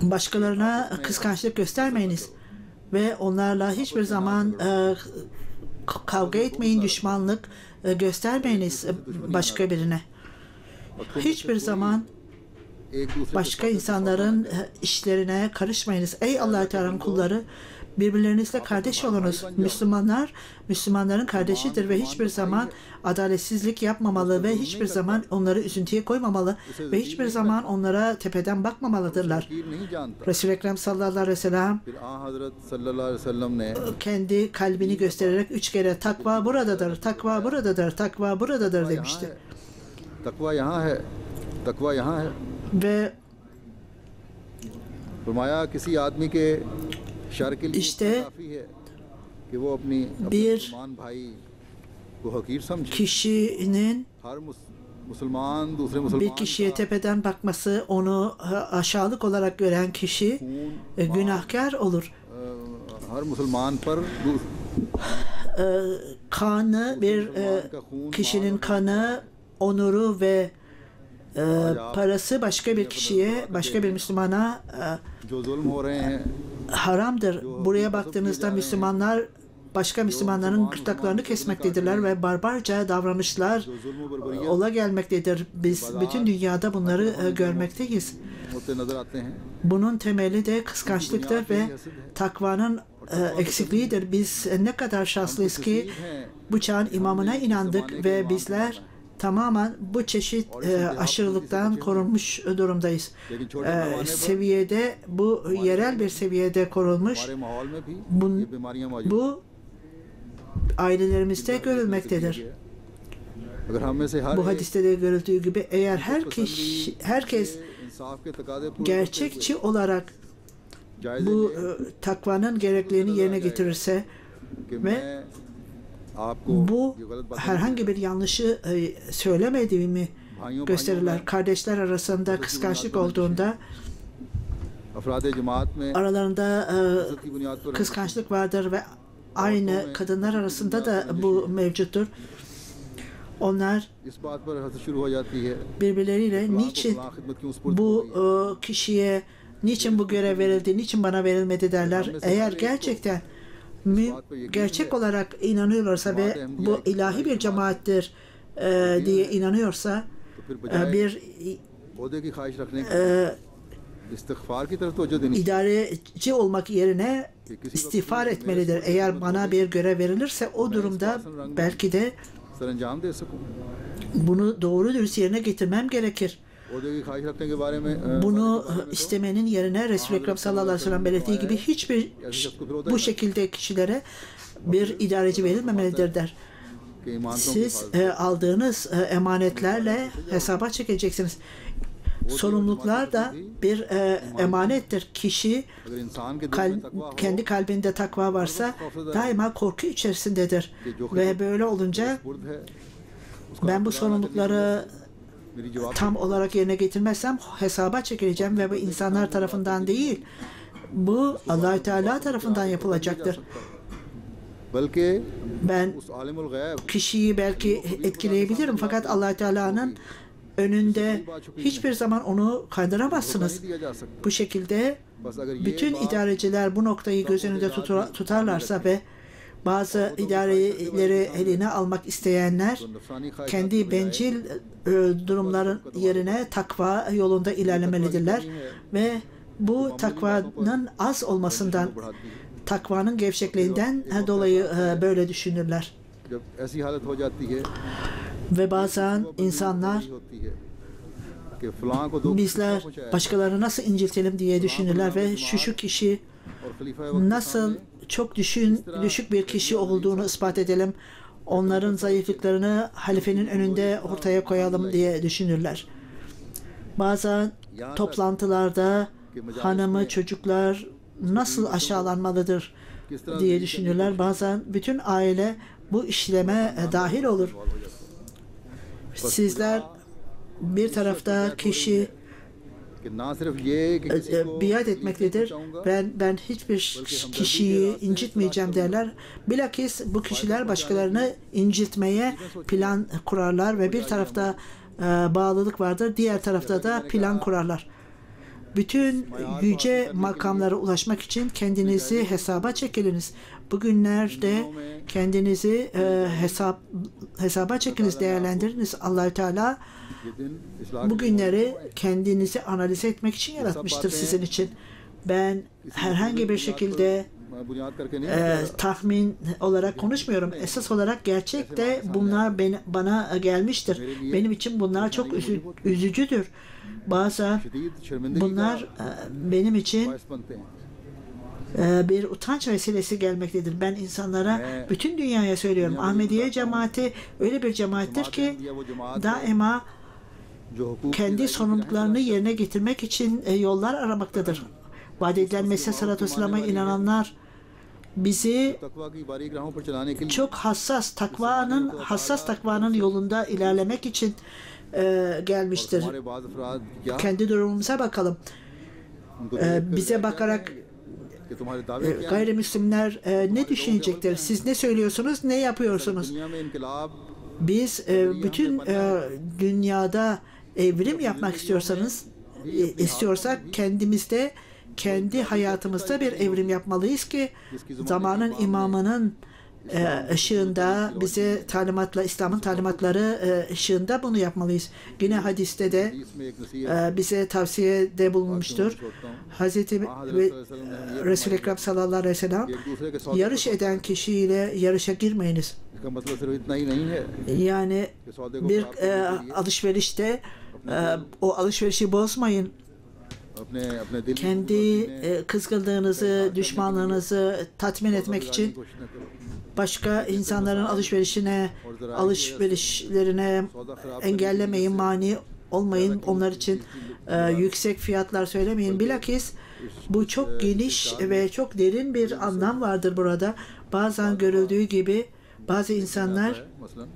başkalarına kıskançlık göstermeyiniz ve onlarla hiçbir zaman kavga etmeyin, düşmanlık göstermeyiniz başka birine. Hiçbir zaman başka insanların işlerine karışmayınız. Ey Allah-u Teala'nın kulları, birbirlerinizle kardeş olunuz. Müslümanlar, Müslümanların kardeşidir ve hiçbir zaman adaletsizlik yapmamalı ve hiçbir zaman onları üzüntüye koymamalı ve hiçbir zaman onlara tepeden bakmamalıdırlar. Resul-i Ekrem sallallahu aleyhi ve sellem kendi kalbini göstererek 3 kere takva buradadır, takva buradadır, takva buradadır demişti. Takva yahan hai, takva yahan hai. Ve işte bir kişinin bir kişiye tepeden bakması, onu aşağılık olarak gören kişi günahkar olur. Kanı, bir kişinin kanı, onuru ve parası başka bir kişiye, başka bir Müslümana haramdır. Buraya baktığınızda Müslümanlar başka Müslümanların gırtlaklarını kesmektedirler ve barbarca davranışlar ola gelmektedir. Biz bütün dünyada bunları görmekteyiz. Bunun temeli de kıskançlıktır ve takvanın eksikliğidir. Biz ne kadar şanslıyız ki bu çağın imamına inandık ve bizler tamamen bu çeşit aşırılıktan korunmuş durumdayız. Seviyede, bu yerel bir seviyede korunmuş. Bu ailelerimizde görülmektedir. Bu hadiste de görüldüğü gibi eğer herkes gerçekçi olarak bu takvanın gereklerini yerine getirirse ve bu herhangi bir yanlışı söylemediğimi gösterirler. Kardeşler arasında kıskançlık olduğunda aralarında kıskançlık vardır ve aynı kadınlar arasında da bu mevcuttur. Onlar birbirleriyle niçin bu kişiye niçin bu görev verildi, niçin bana verilmedi derler. Eğer gerçekten gerçek olarak inanıyorlarsa ve bu ilahi bir cemaattir diye inanıyorsa bir idareci olmak yerine istiğfar etmelidir. Eğer bana bir görev verilirse o durumda belki de bunu doğru dürüst yerine getirmem gerekir. Bunu istemenin yerine Resul-i Ekrem sallallahu aleyhi ve sellem belirttiği gibi hiçbir bu şekilde kişilere bir idareci verilmemelidir der. Siz aldığınız emanetlerle hesaba çekeceksiniz. Sorumluluklar da bir emanettir. Kişi kendi kalbinde takva varsa daima korku içerisindedir. Ve böyle olunca ben bu sorumlulukları मेरी जवाब tam olarak yerine getirmezsem hesaba çekileceğim ve bu insanlar tarafından değil, bu Allah Teala tarafından yapılacaktır. बल्कि Ben उस आलिमुल गैब kişiyi belki etkileyebilirim fakat Allah Teala'nın önünde hiçbir zaman onu kandıramazsınız. दिया जा सकता. Bu şekilde बस अगर ये bütün idareciler bu noktayı göz önünde tutarlarsa ve bazı idareleri eline almak isteyenler तो नफसानी ख्वाहिशात kendi bencil durumların yerine takva yolunda ilerlemelidirler ve bu takvanın az olmasından, बढ़ाती है. takvanın gevşekliğinden dolayı böyle düşünürler. जब ऐसी हालत हो जाती है Ve bazen insanlar होती है कि फलां को दो bizler başkalarını nasıl inciltelim diye düşünürler ve şu kişi और खलीफा वक्त nasıl çok düşük bir kişi olduğunu ispat edelim, onların zayıflıklarını halifenin önünde ortaya koyalım diye düşünürler. Bazen toplantılarda hanımı, çocuklar nasıl aşağılanmalıdır diye düşünürler. Bazen bütün aile bu işleme dahil olur. Sizler bir tarafta kişi कि ना सिर्फ ये कि किसी को biat etmektedir. Ben hiçbir kişiyi incitmeyeceğim derler. Bilakis bu kişiler başkalarını incitmeye plan kurarlar ve bir tarafta bağlılık vardır, diğer tarafta da plan kurarlar. Bütün yüce makamlara ulaşmak için kendinizi hesaba çekiliniz. Bugünlerde kendinizi hesaba çekiniz, değerlendiriniz. Allah-u Teala ये दिन इस्लाह bugünleri kendinizi analiz etmek için yaratmıştır sizin için. Ben herhangi bir şekilde बुनियाद करके नहीं tahmin olarak konuşmuyorum. Esas olarak gerçekte bunlar bana gelmiştir. Benim için bunlar çok üzücüdür. Bazen शदीद शर्मिंदगी bunlar benim için बायस बनते हैं. bir utanç vesilesi gelmektedir. Ben insanlara, bütün dünyaya söylüyorum. Ahmediye cemaati öyle bir cemaattir ki daima जो हुकूक kendi sorumluluklarını yerine getirmek için yollar aramaktadır. Vaat edilen Mesih Sallallahu Aleyhi ve Sellem'e inananlar bizi तकवा की बारीक राहों पर चलाने के लिए çok hassas takvanın yolunda ilerlemek için gelmiştir. हमारे बाज़ अफराद क्या Kendi durumumuza bakalım. उनको देखकर Bize bakarak कि तुम्हारे दावे क्या हैं? gayrimüslimler ne düşünecektir? Siz ne söylüyorsunuz, ne yapıyorsunuz? दुनिया में इनकलाब Biz bütün dünyada evrim yapmak istiyorsak kendimizde, kendi hayatımızda bir evrim yapmalıyız ki zamanın imamının ışığında bize İslam'ın talimatları ışığında bunu yapmalıyız. Yine hadiste de इसमें एक नसीहत bize tavsiyede bulunmuştur. Hazreti Resul-i Ekrem sallallahu aleyhi ve sellem, एक दूसरे के सौदे yarış eden kişiyle yarışa girmeyiniz. इसका मतलब सिर्फ इतना ही नहीं है Yani कि सौदे को bir प्राप्त करने के लिए alışverişte o alışverişi bozmayın. अपने दिल Kendi kızgınlığınızı, düşmanlığınızı tatmin etmek için başka insanların alışverişlerine engellemeyin, mani olmayın. Onlar için yüksek fiyatlar söylemeyin. Bilakis bu çok geniş ve çok derin bir anlam vardır burada. Bazen görüldüğü gibi bazı insanlar मसलन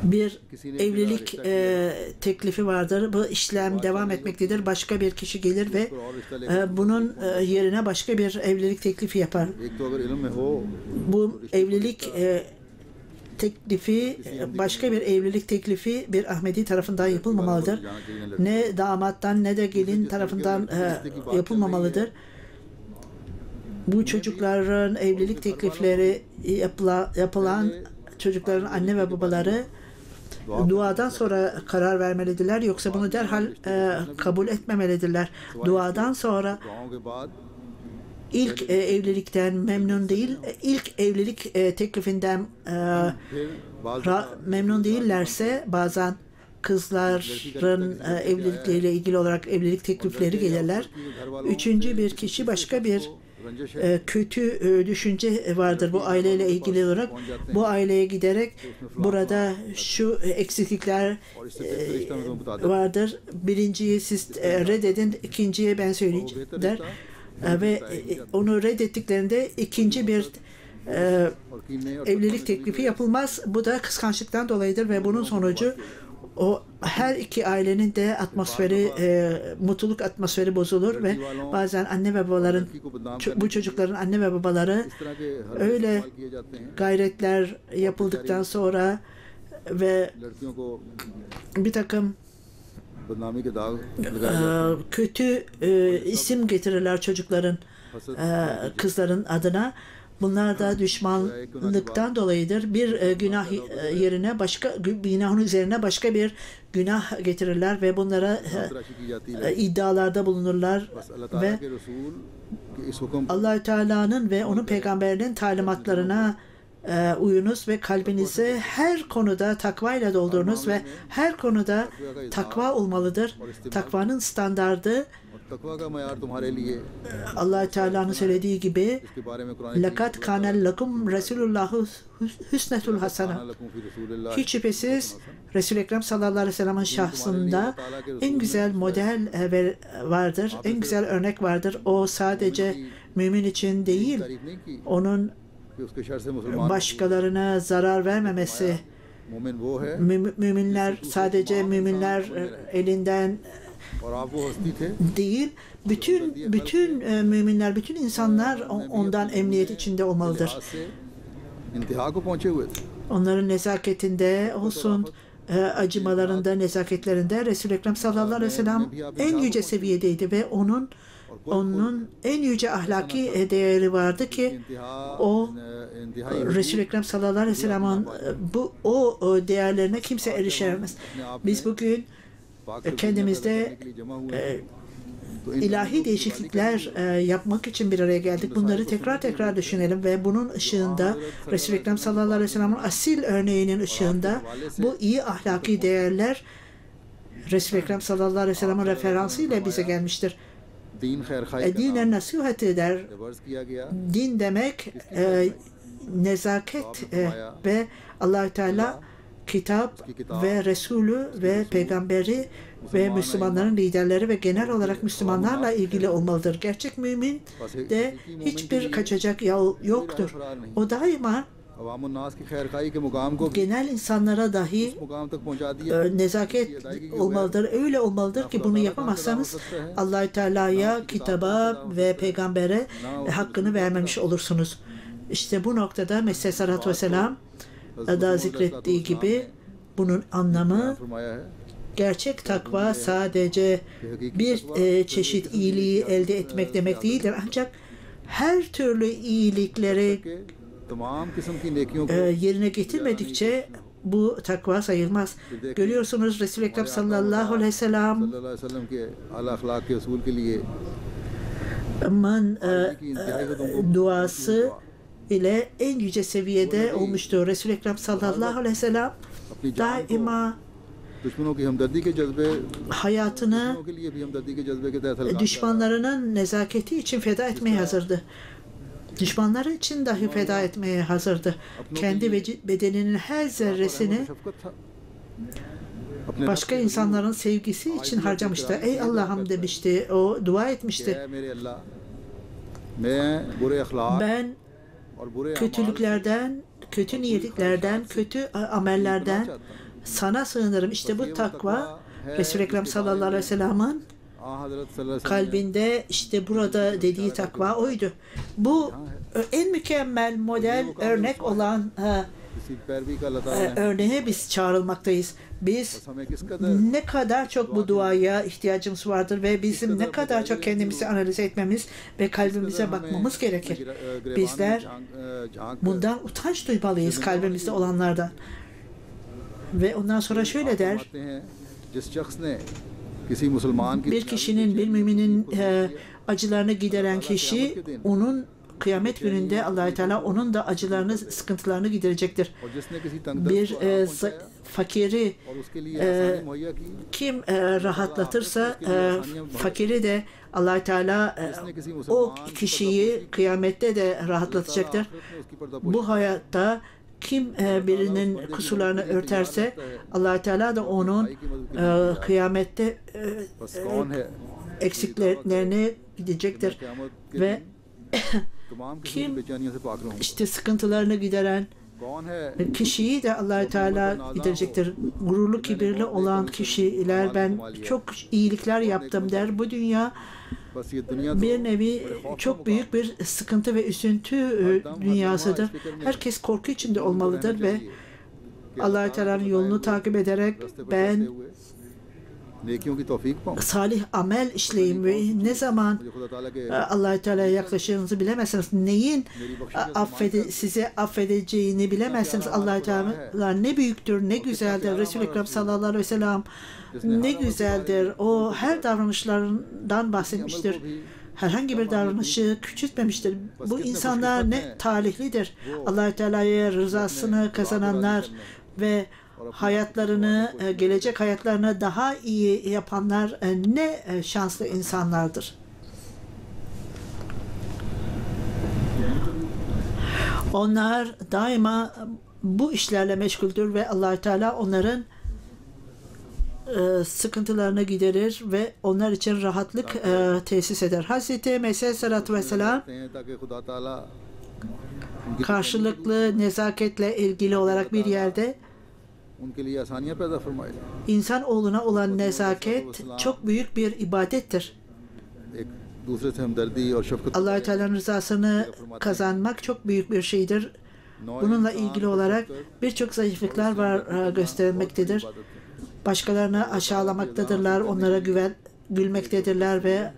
bir evlilik teklifi vardır. Bu işlem devam etmektedir. Başka bir kişi gelir ve bunun yerine başka bir evlilik teklifi yapar. एक तो अगर इल्म में हो Bu evlilik teklifi, başka bir evlilik teklifi bir Ahmedi tarafından yapılmamalıdır. Ne damattan ne de gelin tarafından yapılmamalıdır. Bu çocukların evlilik teklifleri yapılan çocukların anne ve babaları duadan sonra karar vermelidirler. Yoksa bunu derhal kabul etmemelidirler. Duadan sonra दुआओं के बाद ilk evlilikten memnun değil, ilk evlilik teklifinden फिर बाज memnun değillerse bazen kızların evlilikleriyle ilgili olarak evlilik teklifleri gelirler. Üçüncü bir kişi başka bir kötü düşünce vardır bu aileyle ilgili olarak. Bu aileye giderek burada şu eksiklikler vardır. Birinciyi siz reddedin, ikinciye ben söyleyeceğim der. Ve onu reddettiklerinde ikinci bir evlilik teklifi yapılmaz. Bu da kıskançlıktan dolayıdır ve bunun sonucu o her iki ailenin de atmosferi, mutluluk atmosferi bozulur ve bazen anne ve babaların, bu çocukların anne ve babaları öyle gayretler yapıldıktan sonra ve bir takım kötü isim getirirler çocukların, kızların adına. Bunlar da düşmanlıktan dolayıdır. Bir günah yerine günahın üzerine başka bir günah getirirler ve bunlara iddialarda bulunurlar ve Allah-u Teala'nın ve onun peygamberinin talimatlarına uyunuz ve kalbinizi her konuda takvayla doldurunuz ve her konuda takva olmalıdır. Takvanın standardı Allah Teala'nın söylediği gibi "Lekad kâne lekum Resulullahu husnetul hasana." Hiç şüphesiz Resul-i Ekrem sallallahu aleyhi ve sellem'in şahsında en güzel model vardır, en güzel örnek vardır. O sadece mümin için değil, onun başkalarına zarar vermemesi. Müminler sadece müminler elinden değil, bütün müminler, bütün insanlar ondan emniyet içinde olmalıdır. Onların nezaketinde olsun, acımalarında, nezaketlerinde Resul-i Ekrem sallallahu aleyhi ve sellem en yüce seviyedeydi ve onun en yüce ahlaki değeri vardı ki o Resul-i Ekrem sallallahu aleyhi ve sellem'in o değerlerine kimse erişemez. Biz bugün kendimizde ilahi değişiklikler yapmak için bir araya geldik. Bunları tekrar düşünelim ve bunun ışığında Resul-i Ekrem sallallahu aleyhi ve sellem'in asil örneğinin ışığında bu iyi ahlaki değerler Resul-i Ekrem sallallahu aleyhi ve sellem'in referansı ile bize gelmiştir. Dinen nasihat eder. Din demek nezaket ve Allah-u Teala kitap ve Resulü ve peygamberi ve Müslümanların liderleri ve genel olarak Müslümanlarla ilgili olmalıdır. Gerçek mümin de hiçbir kaçacak yol yoktur. O daima genel insanlara dahi nezaket olmalıdır. Öyle olmalıdır ki bunu yapamazsanız Allah-u Teala'ya, kitaba ve peygambere hakkını vermemiş olursunuz. İşte bu noktada Mesih Aleyhisselatü Vesselam da zikrettiği gibi bunun anlamı gerçek takva sadece bir çeşit iyiliği elde etmek demek değildir. Ancak her türlü iyilikleri yerine getirmedikçe bu takva sayılmaz. Görüyorsunuz Resul-i Ekrem sallallahu aleyhi ve sellem duası ile en yüce seviyede olmuştur. Resul-i Ekrem sallallahu aleyhi ve sellem daima hayatını düşmanlarının nezaketi için feda etmeye hazırdı. Düşmanları için dahi feda etmeye hazırdı. Kendi bedeninin her zerresini başka insanların sevgisi için harcamıştı. Ey Allah'ım demişti. O dua etmişti. Ben kötülüklerden, kötü niyetliklerden, kötü amellerden sana sığınırım. İşte bu takva Resul-i Ekrem sallallahu aleyhi ve sellem'in kalbinde işte burada dediği takva oydu. Bu en mükemmel model örnek olan örneğe biz çağrılmaktayız. Biz ne kadar çok bu duaya ihtiyacımız vardır ve bizim ne kadar çok kendimizi analiz etmemiz ve kalbimize bakmamız gerekir. Bizler bundan utanç duymalıyız, kalbimizde olanlardan. Ve ondan sonra şöyle der: bir kişinin, bir müminin acılarını gideren kişi, onun kıyamet gününde Allah-u Teala onun da acılarını, sıkıntılarını giderecektir. Bir fakiri kim rahatlatırsa fakiri de Allah-u Teala o kişiyi kıyamette de rahatlatacaktır. Bu hayatta kim birinin kusurlarını örterse Allah-u Teala da onun kıyamette eksiklerini gidecektir ve तमाम किस्म की Kim बेचैनियों से पाक रहूंगा। işte sıkıntılarını gideren कौन है kişiyi de Allah Teala giderecektir. Gururlu, kibirli olan kişiler ben çok iyilikler yaptım der. Bu dünya बस ये दुनिया तो bir nevi बड़े खौफ का çok büyük bir sıkıntı ve üzüntü dünyasıdır. Herkes korku içinde olmalıdır ve Allah Teala'nın yolunu takip ederek रास्ते पर ben चलते हुए नेकियों की तौफीक पाऊं। salih amel işleyeyim ve ne zaman मुझे खुदा ताला के Allah Teala'ya yaklaşacağınızı bilemezsiniz. Neyin size affedeceğini bilemezsiniz. Allah Teala ne büyüktür, ne güzeldir. Resul-i Ekrem sallallahu aleyhi ve sellem ne güzeldir. O her davranışlarından bahsetmiştir. Herhangi bir davranışı küçültmemiştir. Bu insanlar ne talihlidir. Allah Teala'ya rızasını kazananlar ve hayatlarını, gelecek hayatlarını daha iyi yapanlar ne şanslı insanlardır. Onlar daima bu işlerle meşguldür ve Allah Teala onların sıkıntılarını giderir ve onlar için rahatlık tesis eder. Hazreti Mesih Aleyhisselatü Vesselam ताकि खुदा ताला karşılıklı nezaketle ilgili olarak bir yerde उनके लिए आसानियां पैदा फरमाए। insanoğluna olan nezaket çok büyük bir ibadettir. एक दूसरे से हमदर्दी और शफकत Allah Teala'nın rızasını kazanmak çok büyük bir şeydir. Bununla ilgili olarak birçok zayıflıklar var gösterilmektedir. Başkalarını aşağılamaktadırlar, onlara gülmektedirler ve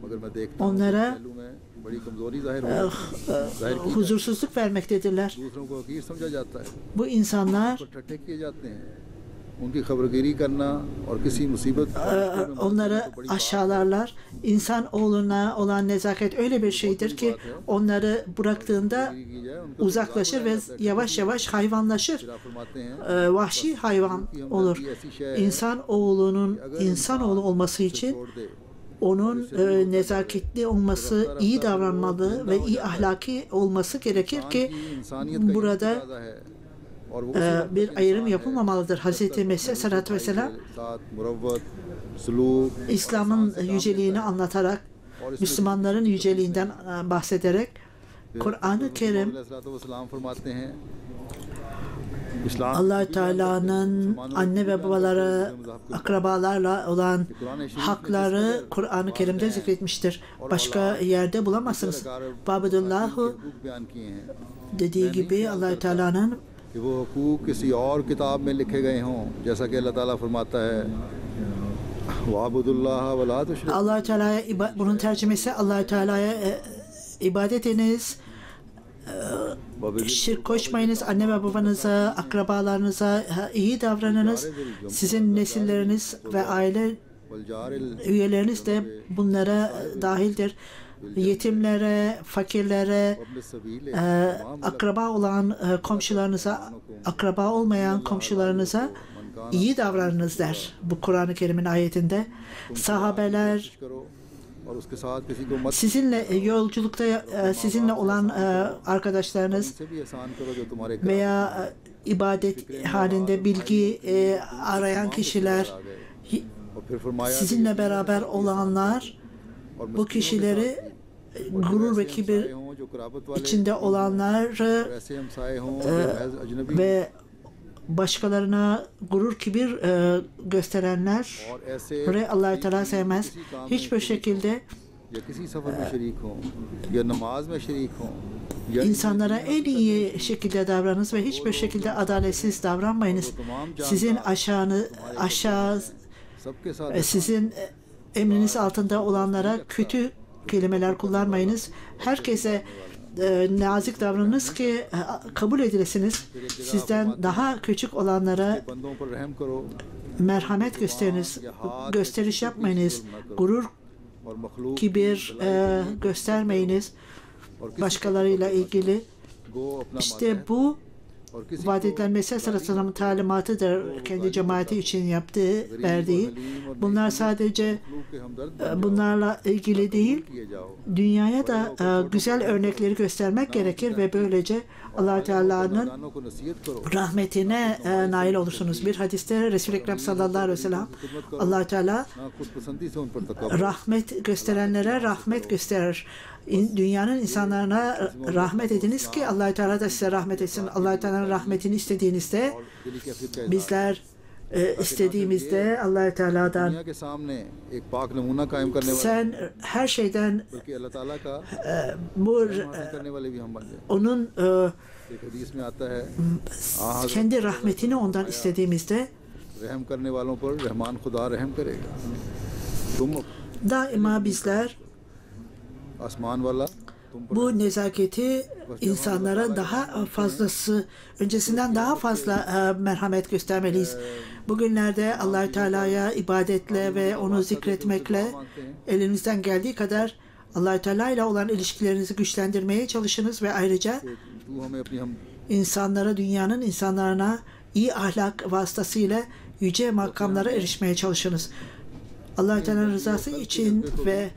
मगर मैं देखता हूं onlara पहलू में बड़ी कमजोरी जाहिर होती है। huzursuzluk vermektedirler. दूसरों को हकीर समझा जाता है, Bu insanlar पर ठट्ठे किए जाते हैं। उनकी खबरगिरी करना और किसी मुसीबत onları aşağılarlar. İnsanoğluna olan nezaket öyle bir şeydir ki onları bıraktığında uzaklaşır ve yavaş yavaş hayvanlaşır. Vahşi hayvan olur. İnsanoğlu olması için onun nezaketli olması, iyi davranmalı ve iyi ahlaki olması gerekir ki burada bir ayrım yapılmamalıdır. Hazreti Mesih Aleyhisselatü Vesselam İslam'ın yüceliğini anlatarak, Müslümanların yüceliğinden bahsederek Kur'an-ı Kerim Allah Teala'nın anne ve babaları, akrabalarla olan hakları Kur'an-ı Kerim'de zikretmiştir. Başka yerde bulamazsınız. Babudullahu dediği gibi Allah Teala'nın कि वो हकूक़ किसी और किताब में लिखे गए हों, जैसा कि अल्लाह ताला फरमाता है वाबुदुल्लाह वला तुशरिकू। Allah Teala'ya bunun tercümesi Allah Teala'ya ibadet ediniz. Şirk koşmayınız, anne ve babanıza, akrabalarınıza iyi davranınız. Sizin nesilleriniz ve aile üyeleriniz de bunlara dahildir. Yetimlere, fakirlere, akraba olan komşularınıza, akraba olmayan komşularınıza iyi davranınız der bu Kur'an-ı Kerim'in ayetinde. Sahabeler sizinle yolculukta sizinle olan arkadaşlarınız veya ibadet halinde bilgi arayan kişiler, sizinle beraber olanlar, bu kişileri gurur ve kibir içinde olanları ve başkalarına gurur kibir gösterenleri Allah-u Teala sevmez. Hiçbir şekilde insanlara en iyi şekilde davranınız ve hiçbir şekilde adaletsiz davranmayınız. Sizin emriniz altında olanlara kötü kelimeler kullanmayınız. Herkese nazik davranınız ki kabul edilesiniz. Sizden daha küçük olanlara merhamet gösteriniz. Gösteriş yapmayınız. Gurur, kibir göstermeyiniz. Başkalarıyla ilgili. İşte bu vaat edilen Mesih Aleyhisselam'ın talimatıdır, kendi cemaati için yaptığı, verdiği. Bunlar sadece bunlarla ilgili değil, dünyaya da güzel örnekleri göstermek gerekir ve böylece Allah Teala'nın rahmetine nail olursunuz. Bir hadiste Resul-i Ekrem sallallahu aleyhi ve sellem Allah Teala rahmet gösterenlere rahmet gösterir. Dünyanın insanlarına rahmet ediniz ki Allah Teala da size rahmet etsin. Allah Teala'nın rahmetini istediğinizde, bizler istediğimizde Allah Teala'dan sen her şeyden bu onun kendi rahmetini ondan istediğimizde daima bizler bu nezaketi insanlara daha fazlası, öncesinden daha fazla merhamet göstermeliyiz. Bugünlerde Allah Teala'ya ibadetle ve onu zikretmekle elinizden geldiği kadar Allah Teala ile olan ilişkilerinizi güçlendirmeye çalışınız ve ayrıca insanlara, dünyanın insanlarına iyi ahlak vasıtasıyla yüce makamlara erişmeye çalışınız. Allah Teala'nın rızası için ve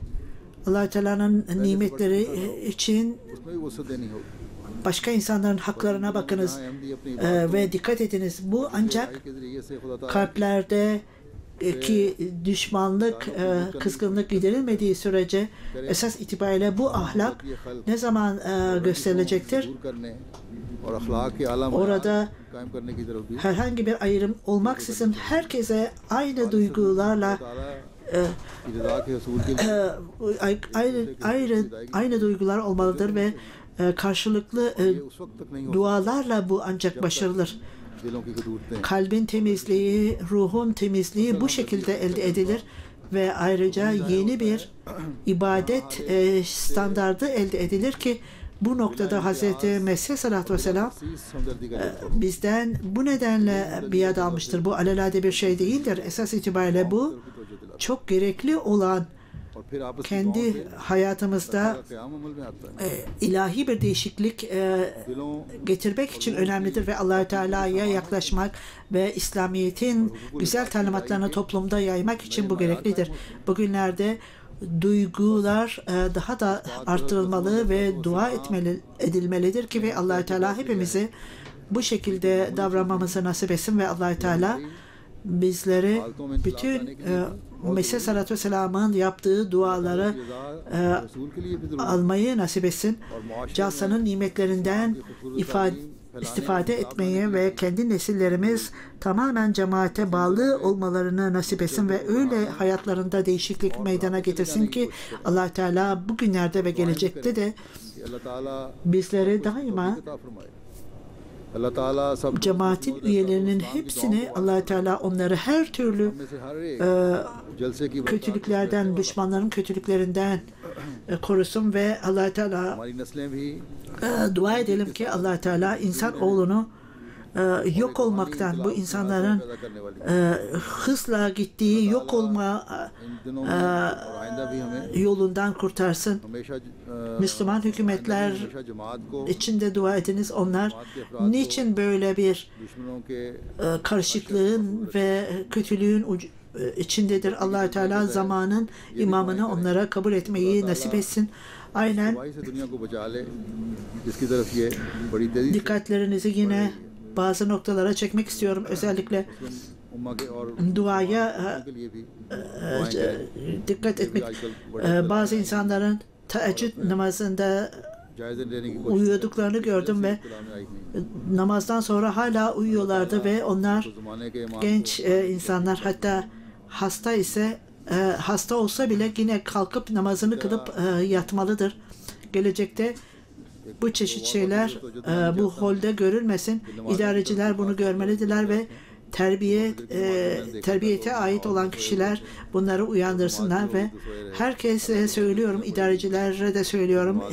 Allah Teala'nın nimetleri için başka insanların haklarına bakınız ve dikkat ediniz. Bu ancak kalplerde ki düşmanlık, kızgınlık giderilmediği sürece esas itibariyle bu ahlak ne zaman gösterilecektir? Orada herhangi bir ayrım olmaksızın herkese aynı duygularla aynı duygular olmalıdır ve karşılıklı dualarla bu ancak başarılır. Kalbin temizliği, ruhun temizliği bu şekilde elde edilir ve ayrıca yeni bir ibadet standardı elde edilir ki bu noktada Hz. Mesih sallallahu aleyhi ve sellem bizden bu nedenle biat almıştır. Bu alelade bir şey değildir. Esas itibariyle bu çok gerekli olan kendi hayatımızda ilahi bir değişiklik getirmek için önemlidir ve Allah-u Teala'ya yaklaşmak ve İslamiyet'in güzel talimatlarını toplumda yaymak için bu gereklidir. Bugünlerde duygular daha da artırılmalı ve dua edilmelidir ki ve Allah-u Teala hepimizi bu şekilde davranmamızı nasip etsin ve Allah-u Teala bizleri bütün Mesih sallallahu aleyhi ve sellem'in yaptığı duaları almayı nasip etsin. Cansa'nın nimetlerinden istifade etmeyi ve kendi nesillerimiz tamamen cemaate bağlı olmalarını nasip etsin ve öyle hayatlarında değişiklik meydana getirsin ki Allah Teala bugünlerde ve gelecekte de bizleri daima cemaatin üyelerinin hepsini Allah Teala onları her türlü kötülüklerden, düşmanların kötülüklerinden korusun ve Allah Teala dua edelim ki Allah Teala insan oğlunu yok olmaktan, bu insanların hızla gittiği yok olma yolundan kurtarsın. Müslüman hükümetler içinde dua ediniz. Onlar niçin böyle bir karışıklığın ve kötülüğün içindedir? Allah-u Teala zamanın imamını onlara kabul etmeyi nasip etsin. Aynen dikkatlerinizi yine bazı noktalara çekmek istiyorum. Özellikle duaya dikkat etmek. Bazı insanların teheccüd namazında uyuyorduklarını gördüm ve namazdan sonra hala uyuyorlardı ve onlar genç insanlar, hatta hasta ise hasta olsa bile yine kalkıp namazını kılıp yatmalıdır. Gelecekte bu çeşit şeyler bu holde görülmesin. İdareciler bunu görmelidirler ve terbiyete ait olan kişiler bunları uyandırsınlar ve herkese söylüyorum, idarecilere de söylüyorum.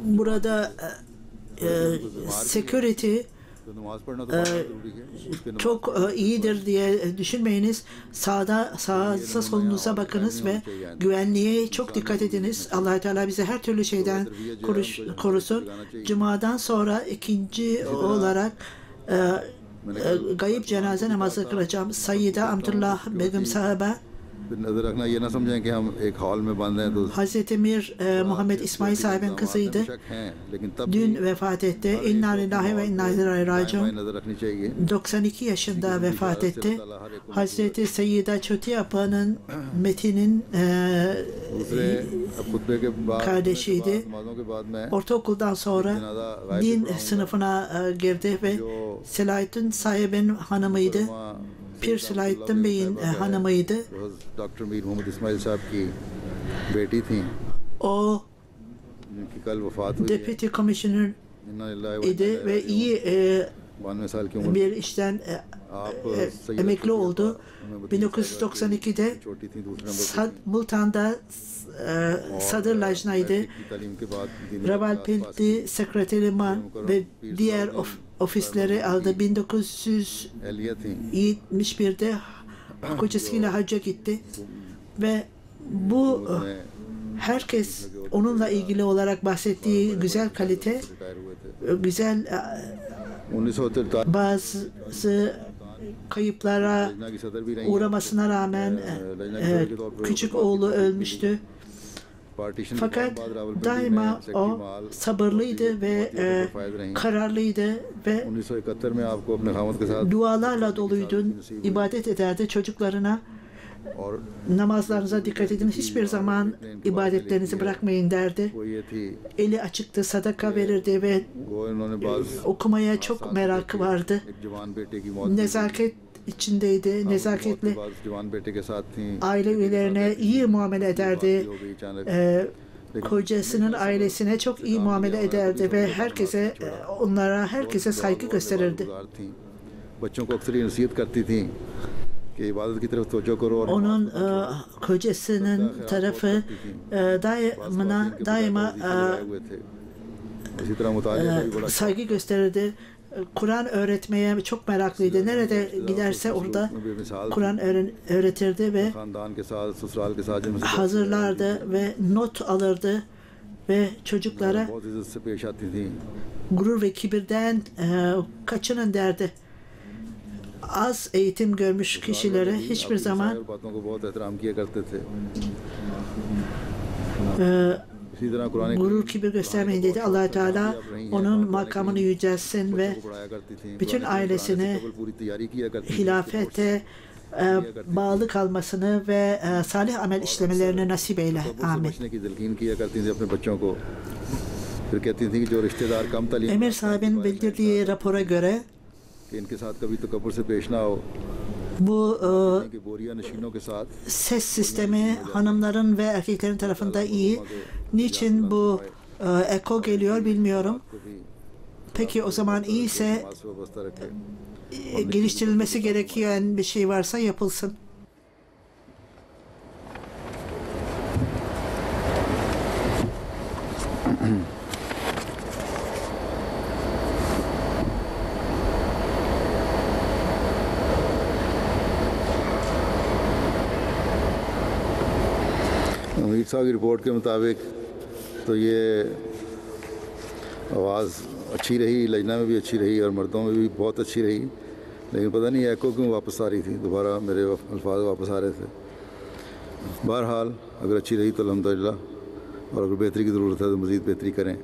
Burada security çok iyidir diye düşünmeyiniz. Sağ solunuza bakınız ve güvenliğe çok dikkat ediniz. Allah Teala bize her türlü şeyden korusun. Cuma'dan sonra ikinci olarak gayip cenaze namazı kılacağım. Sayyida Abdullah Begüm sahabe फिर नजर रखना ये ना समझें कि हम एक हॉल में बंद हैं तो Hazreti Mir Muhammed İsmail sahibin kızıydı. बेशक हैं लेकिन तब भी Dün vefat etti. İnna lillahi ve inna ileyhi दाएं raciun. नजर रखनी चाहिए 92 yaşında vefat etti. Hazreti Seyyida Çötiyapa'nın Metin'in दूसरे अब खुतबे के बाद kardeşiydi. नमाजों के बाद में Ortaokuldan sonra din sınıfına girdi ve Selahattin sahibin hanımıydı. Pir Selahattin Bey'in hanımıydı. Doctor Mir Mohammad Ismail Sahab की बेटी थी O जिनकी कल वफात हुई है Deputy Commissioner इन्ना लिल्लाहि व idi ve iyi 92 साल की उम्र bir işten आप सैयद emekli oldu. हमें 1992'de छोटी थी दूसरे नंबर Multan'da Sadır Lajna'ydı. की तालीम के बाद दीनी Rawalpindi sekreteriman ve diğer ofisleri aldı. एहलिया थी 1971'de kocasıyla hacca gitti ve bu herkes onunla ilgili olarak bahsettiği güzel kalite, retire हुए थे güzel 1943 bazı kayıplara लजना की सदर भी रही uğramasına rağmen küçük oğlu ölmüştü. Partition के Fakat बाद रावलपिंडी daima में सेक्रेटरी o माल sabırlıydı ve फायद रही kararlıydı ve 1971 में आपको अपने खामद के साथ dualarla doluydu, ibadet ederdi çocuklarına. और Namazlarınıza dikkat edin, hiçbir zaman ibadetlerinizi bırakmayın derdi. वो ये थी Eli açıktı, sadaka verirdi ve वो इन्होंने बाज okumaya çok merakı vardı. एक जवान बेटे की मौत Nezaket içindeydi, nezaketli. बाज जवान बेटे के साथ थी Aile üyelerine iyi muamele ederdi. हो गई अचानक Kocasının ailesine çok iyi muamele ederdi ve herkese saygı gösterirdi. गुजार थी बच्चों को अक्सर ये नसीहत करती थी कि इबादत की तरफ तवज्जो करो और Onun kocasının tarafı daima हुए थे इसी तरह मुतालिया का भी बड़ा saygı gösterirdi. Kur'an öğretmeye çok meraklıydı. Nerede giderse orada बेमिसाल Kur'an öğretirdi ve खानदान के साथ ससुराल के साथ जिनसे hazırlardı ve not alırdı ve çocuklara बहुत इज्जत से पेश आती थी gurur ve kibirden kaçının derdi. Az eğitim görmüş kişilere hiçbir zaman बातों को बहुत एहतराम किया करते थे इसी तरह Quran gurur kibir göstermeyin dedi. Allah Teala onun makamını yücelsin ve पढ़ाया करती थी bütün ailesine पूरी तैयारी किया करती थी hilafete bağlı kalmasını ve salih amel işlemelerini nasip eyle. Amin. बचने की तलकीन किया करती थी अपने बच्चों को फिर कहती थी कि जो रिश्तेदार कम तालीम Emir sahibinin bildirdiği rapora göre कि इनके साथ कभी तकब्बुर से पेश ना हो bu कि बोरिया नशीनों के साथ ses sistemi hanımların ve erkeklerin tarafında iyi. Niçin bu eko geliyor bilmiyorum. Peki o zaman iyiyse नमाज से वाबस्ता रखे geliştirilmesi gereken bir şey varsa yapılsın. अमीर साहब की रिपोर्ट के मुताबिक तो ये आवाज़ अच्छी रही लजना में भी अच्छी रही और मर्दों में भी बहुत अच्छी रही लेकिन पता नहीं एको क्यों वापस आ रही थी दोबारा मेरे अल्फाज वापस आ रहे थे बहरहाल अगर अच्छी रही तो अल्हम्दुलिल्लाह और अगर बेहतरी की ज़रूरत है तो मज़ीद बेहतरी करें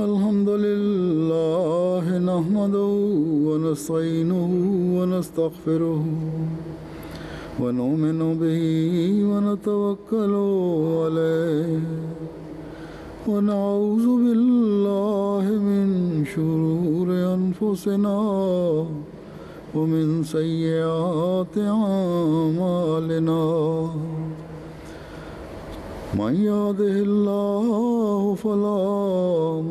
अल्हम्दुलिल्लाह नहमदुहु व नस्तईनुहु व नस्तगफिरुहु ونؤمن به ونتوكل عليه ونعوذ بالله من شرور أنفسنا ومن سيئات أعمالنا من يهده الله فلا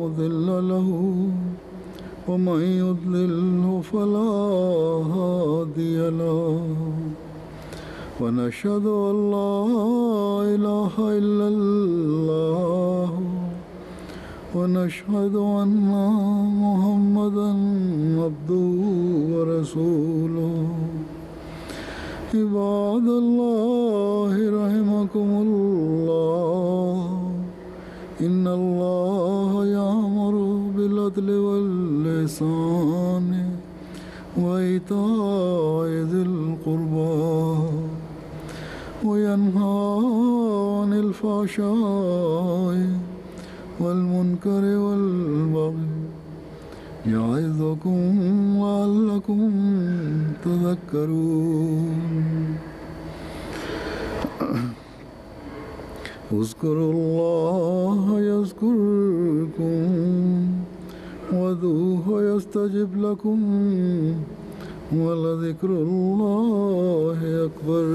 مضل له ومن يضلله فلا هادي له ونشهد أن لا إله إلا الله ونشهد أن محمدا عبده ورسوله عباد الله رحمكم الله إن الله يأمر بالعدل والإحسان وإيتاء ذي القربى وينهى عن الفحشاء والمنكر والبغي يعظكم لعلكم تذكرون اذكروا الله يذكركم وادعوه يستجب لكم ولذكر الله أكبر